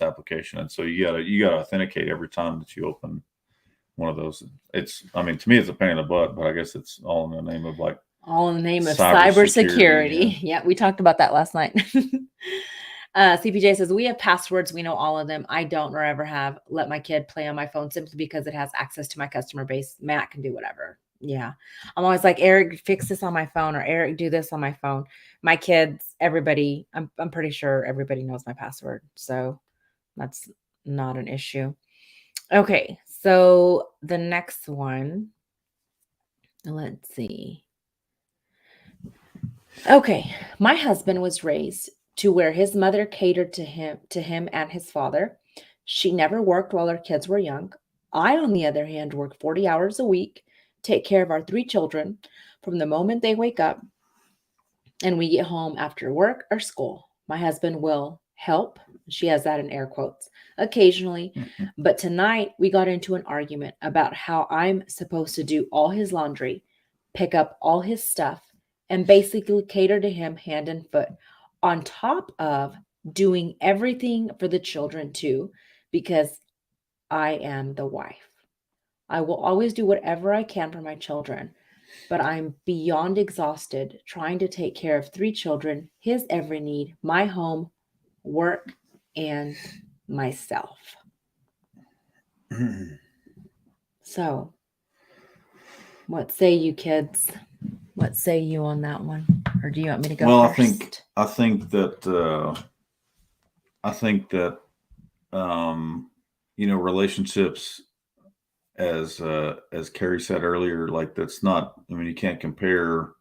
application, and so you gotta authenticate every time that you open one of those. To me, it's a pain in the butt, but I guess it's all in the name of like all in the name of cybersecurity. Yeah, we talked about that last night. CPJ says, we have passwords. We know all of them. I don't or ever have let my kid play on my phone simply because it has access to my customer base. Matt can do whatever. Yeah. I'm always like, Eric, fix this on my phone, or Eric, do this on my phone. My kids, everybody, I'm pretty sure everybody knows my password. So that's not an issue. Okay. So the next one, let's see. Okay. My husband was raised to where his mother catered to him and his father. She never worked while our kids were young. I, on the other hand, work 40 hours a week, take care of our 3 children from the moment they wake up and we get home after work or school. My husband will help. She has that in air quotes occasionally. But tonight we got into an argument about how I'm supposed to do all his laundry, pick up all his stuff, and basically cater to him hand and foot, on top of doing everything for the children too, because I am the wife. I will always do whatever I can for my children, but I'm beyond exhausted trying to take care of 3 children, his every need, my home, work, and myself. So, what say you kids? What say you on that one? Or do you want me to go well, first? I think that relationships, as Carrie said earlier, like that's not. I mean, you can't compare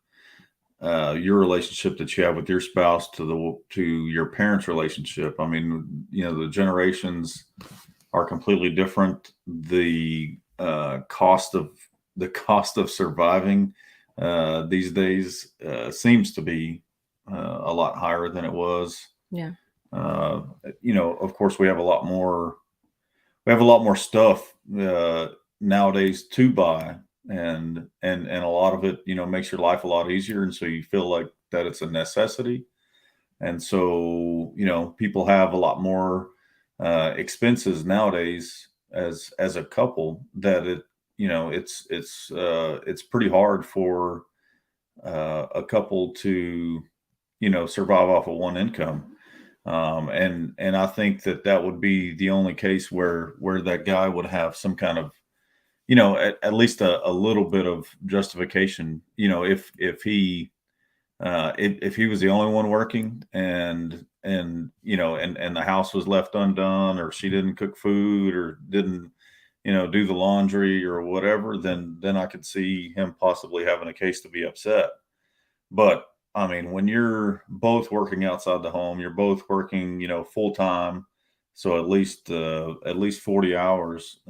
your relationship that you have with your spouse to your parents' relationship. I mean, the generations are completely different. The cost of surviving these days seems to be a lot higher than it was. Yeah. Of course, we have a lot more. We have a lot more stuff nowadays to buy, and a lot of it, makes your life a lot easier, and so you feel like that it's a necessity, and so people have a lot more expenses nowadays as a couple that it's pretty hard for a couple to survive off of one income. And I think that would be the only case where that guy would have some kind of at least a little bit of justification, if he was the only one working, and the house was left undone, or she didn't cook food, or didn't do the laundry or whatever, then I could see him possibly having a case to be upset. But I mean, when you're both working outside the home, you're both working, full time, so at least 40 hours.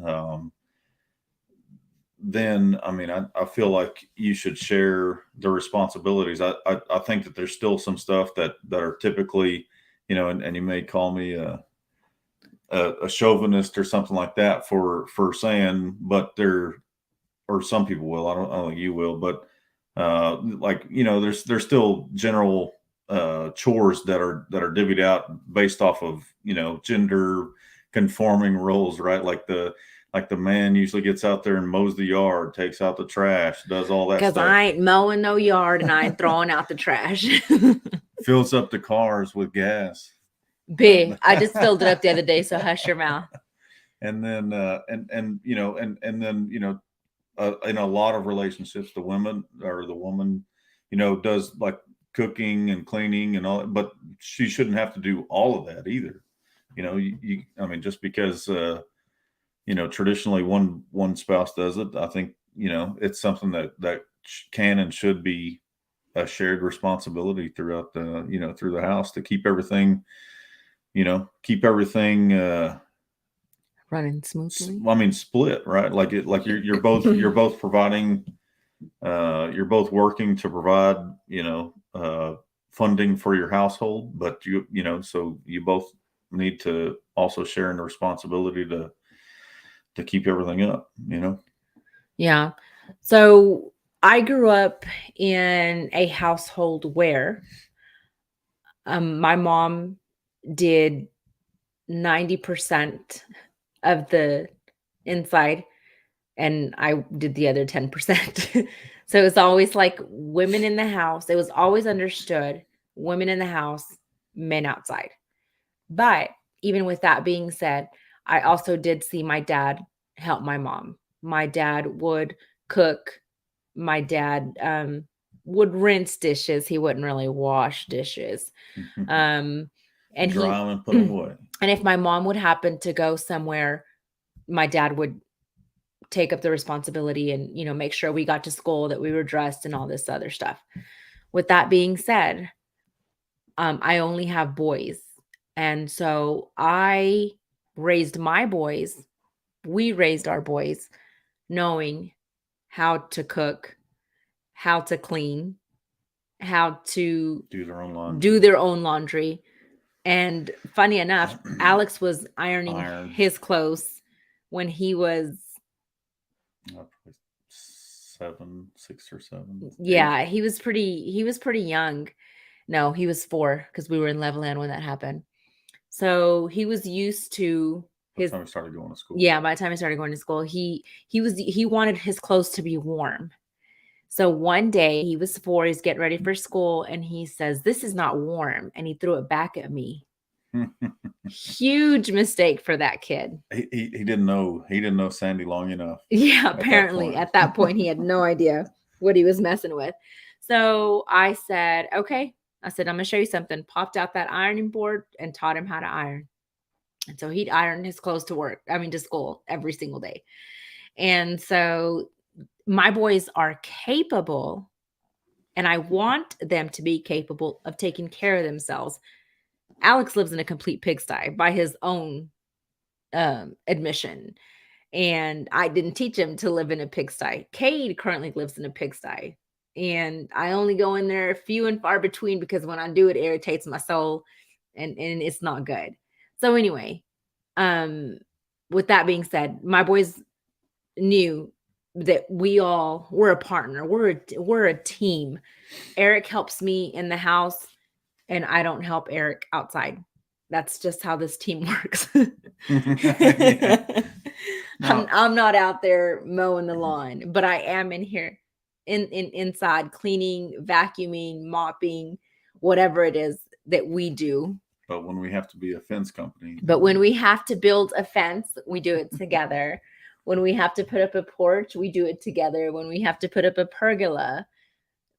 Then I mean, I feel like you should share the responsibilities. I think that there's still some stuff that are typically, and you may call me a chauvinist or something like that for saying, but there, or some people will. I don't think you will, but Like, there's still general chores that are divvied out based off of gender conforming roles, right? Like the man usually gets out there and mows the yard, takes out the trash, does all that Because stuff, I ain't mowing no yard and I ain't throwing out the trash. fills up the cars with gas. B, I just filled it up the other day, so hush your mouth. And then and then in a lot of relationships, the women or the woman, does like cooking and cleaning and all, but she shouldn't have to do all of that either. I mean, just because traditionally one spouse does it, I think it's something that can and should be a shared responsibility throughout the through the house to keep everything Running smoothly. I mean, split, right? Like you're both providing, you're both working to provide, funding for your household, but so you both need to also share in the responsibility to keep everything up, Yeah. So I grew up in a household where my mom did 90% of the inside and I did the other 10%. So it was always like women in the house. It was always understood women in the house, men outside. But even with that being said, I also did see my dad help my mom. My dad would cook. My dad would rinse dishes. He wouldn't really wash dishes. Um, and dry them and put them away. And if my mom would happen to go somewhere, my dad would take up the responsibility and make sure we got to school, that we were dressed and all this other stuff. With that being said, I only have boys, and so I raised my boys. We raised our boys knowing how to cook, how to clean, how to do their own laundry. And funny enough, Alex was ironing his clothes when he was 6 or 7. Yeah, 8. He was pretty young. No, he was 4 because we were in Levelland when that happened. So he was used to his. By the time he started going to school. Yeah, by the time he started going to school, he wanted his clothes to be warm. So one day he was 4, he's getting ready for school, and he says, "This is not warm," and he threw it back at me. Huge mistake for that kid. He didn't know Sandy long enough. Yeah, apparently at that point he had no idea what he was messing with. So I said, okay. I said, I'm going to show you something. Popped out that ironing board and taught him how to iron. And so he'd iron his clothes to school every single day. And so my boys are capable, and I want them to be capable of taking care of themselves. Alex lives in a complete pigsty by his own admission. And I didn't teach him to live in a pigsty. Cade currently lives in a pigsty. And I only go in there few and far between because when I do, it irritates my soul and it's not good. So anyway, with that being said, my boys knew that we're a partner. We're a team. Eric helps me in the house and I don't help Eric outside. That's just how this team works. I'm not out there mowing the lawn, but I am in here inside cleaning, vacuuming, mopping, whatever it is that we do. But when we have to be a fence company. But when we have to build a fence, we do it together. When we have to put up a porch, we do it together. When we have to put up a pergola,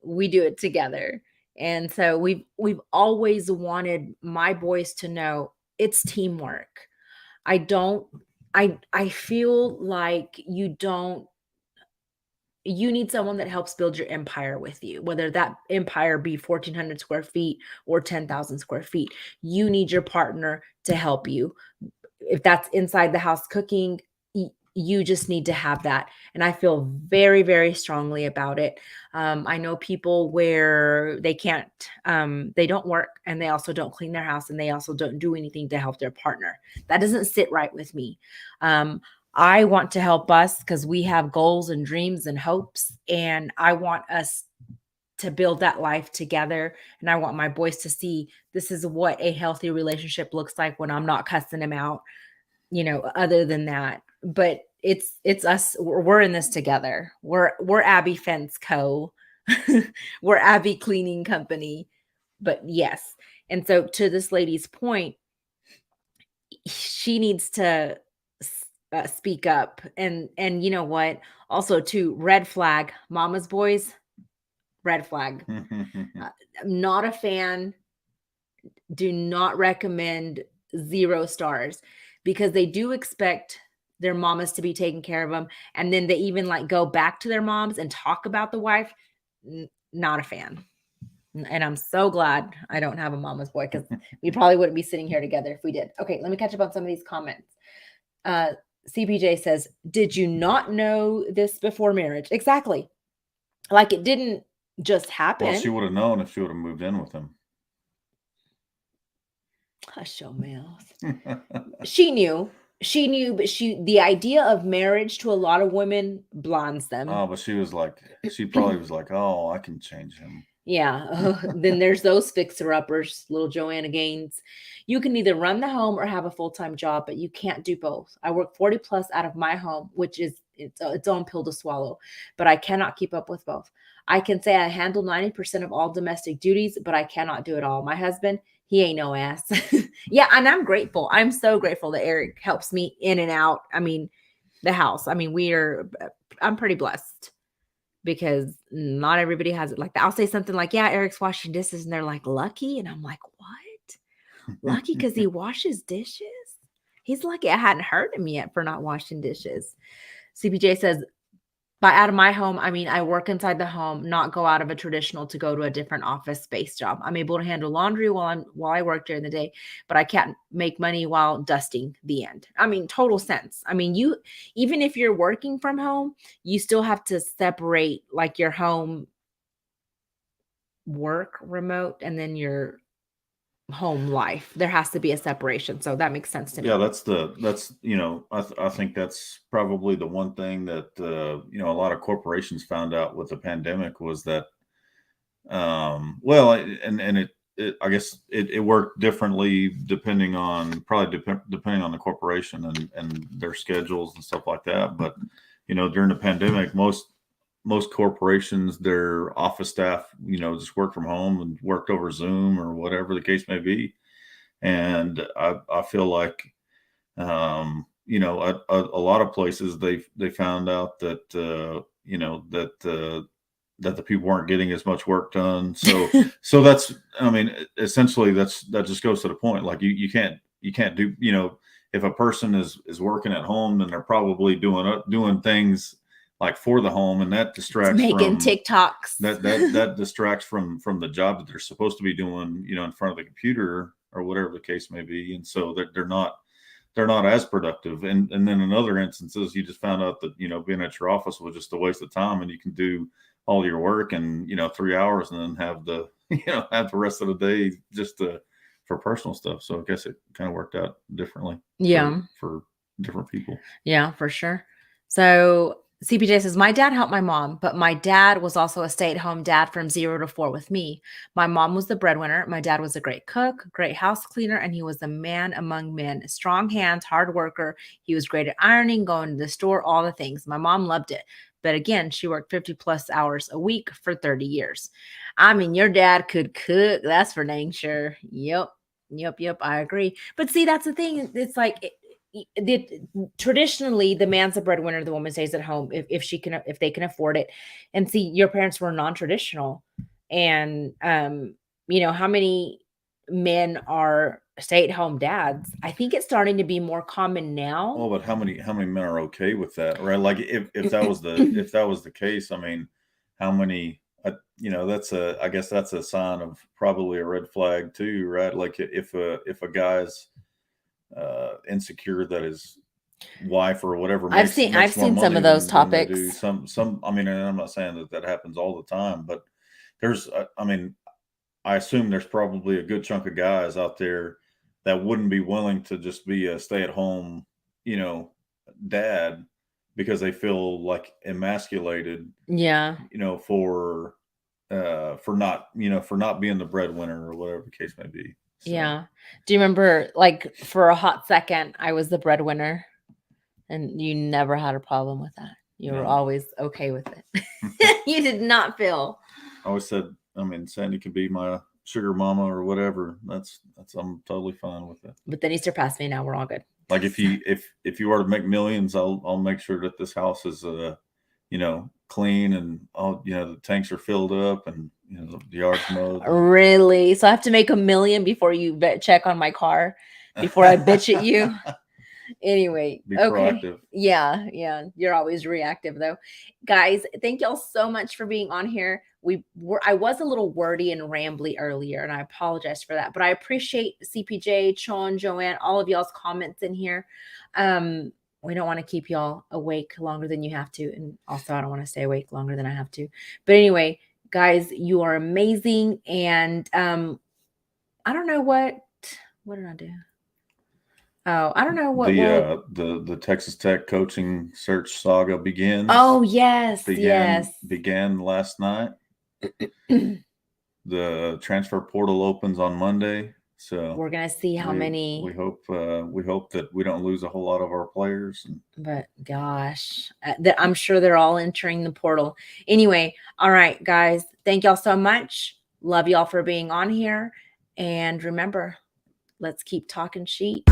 we do it together. And so we've always wanted my boys to know it's teamwork. I feel like you need someone that helps build your empire with you, whether that empire be 1,400 square feet or 10,000 square feet. You need your partner to help you. If that's inside the house cooking, you just need to have that. And I feel very, very strongly about it. I know people where they can't, they don't work and they also don't clean their house and they also don't do anything to help their partner. That doesn't sit right with me. I want to help us because we have goals and dreams and hopes, and I want us to build that life together. And I want my boys to see this is what a healthy relationship looks like when I'm not cussing him out, other than that. But it's us. We're in this together. We're Abby Fence Co. We're Abby Cleaning Company. But yes. And so to this lady's point, she needs to speak up. And you know what? Also, to red flag, mama's boys, red flag. I'm not a fan. Do not recommend 0 stars, because they do expect their mamas to be taking care of them, and then they even like go back to their moms and talk about the wife. Not a fan. And I'm so glad I don't have a mama's boy, because we probably wouldn't be sitting here together if we did. Okay, let me catch up on some of these comments. CPJ says, did you not know this before marriage? Exactly. Like, it didn't just happen. Well, she would have known if she would have moved in with him. Hush your mouth. She knew, but the idea of marriage to a lot of women blinds them. Oh, but she probably was like, oh, I can change him. Yeah. Then there's those fixer-uppers, little Joanna Gaines. You can either run the home or have a full-time job, but you can't do both. I work 40 plus out of my home, which is its own pill to swallow, but I cannot keep up with both. I can say I handle 90% of all domestic duties, but I cannot do it all. My husband, he ain't no ass. Yeah, and I'm grateful. I'm so grateful that Eric helps me in and out. I mean, the house. I mean, I'm pretty blessed, because not everybody has it like that. I'll say something like, yeah, Eric's washing dishes, and they're like, lucky. And I'm like, what? Lucky because he washes dishes? He's lucky I hadn't heard him yet for not washing dishes. CPJ says, by out of my home, I mean I work inside the home, not go out of a traditional to go to a different office space job. I'm able to handle laundry while I work during the day, but I can't make money while dusting. The end. I mean, total sense. I mean, even if you're working from home, you still have to separate like your home work remote and then your home life. There has to be a separation. So that makes sense to me. Yeah, I think that's probably the one thing that a lot of corporations found out with the pandemic was that well, and I guess it worked differently depending on depending on the corporation and their schedules and stuff like that. But during the pandemic, most corporations, their office staff, just worked from home and worked over Zoom or whatever the case may be. And I feel like, a lot of places they found out that, that the people weren't getting as much work done. So that's, I mean, essentially that just goes to the point. Like you can't do, if a person is working at home, then they're probably doing things like for the home, and that distracts making from TikToks. That distracts from the job that they're supposed to be doing, in front of the computer or whatever the case may be. And so that they're not as productive. And then in other instances, you just found out that, being at your office was just a waste of time, and you can do all your work in, 3 hours, and then have the, have the rest of the day just for personal stuff. So I guess it kind of worked out differently. Yeah. For different people. Yeah, for sure. So CPJ says, my dad helped my mom, but my dad was also a stay-at-home dad from 0 to 4 with me. My mom was the breadwinner. My dad was a great cook, great house cleaner, and he was a man among men. Strong hands, hard worker. He was great at ironing, going to the store, all the things. My mom loved it. But again, she worked 50 plus hours a week for 30 years. I mean, your dad could cook. That's for dang sure. Yep. I agree. But see, that's the thing. It's like, traditionally the man's the breadwinner, the woman stays at home if they can afford it. And see, your parents were non-traditional, and how many men are stay-at-home dads? I think it's starting to be more common now. Well, but how many men are okay with that, right? Like if that was the case, I mean, how many? I guess that's a sign of probably a red flag too, right? Like if a guy's insecure that his wife or whatever I've seen some of those topics. Do some. I mean, and I'm not saying that happens all the time, but there's. I mean, I assume there's probably a good chunk of guys out there that wouldn't be willing to just be a stay-at-home, dad because they feel like emasculated, Yeah. for not being the breadwinner or whatever the case may be. So Yeah. Do you remember, like, for a hot second, I was the breadwinner and you never had a problem with that? You were no, always okay with it. You did not feel. I always said, I mean, Sandy can be my sugar mama or whatever. That's I'm totally fine with it. But then he surpassed me. Now we're all good. Like if you are to make millions, I'll make sure that this house is clean and all the tanks are filled up and the yard's mowed. Really? So I have to make $1 million before you check on my car, before I bitch at you? Anyway, Be okay. proactive. Yeah, you're always reactive though. Guys, thank y'all so much for being on here. I was a little wordy and rambly earlier, and I apologize for that, but I appreciate CPJ, Sean, Joanne, all of y'all's comments in here. We don't want to keep y'all awake longer than you have to, and also I don't want to stay awake longer than I have to. But anyway, guys, you are amazing, and I don't know what did I do? Oh, I don't know what will. The Texas Tech coaching search saga begins. Oh, yes, began last night. The transfer portal opens on Monday, so we're gonna see how many. We hope that we don't lose a whole lot of our players. But gosh, I'm sure they're all entering the portal. Anyway, all right, guys, thank y'all so much. Love y'all for being on here, and remember, let's keep talking sheet.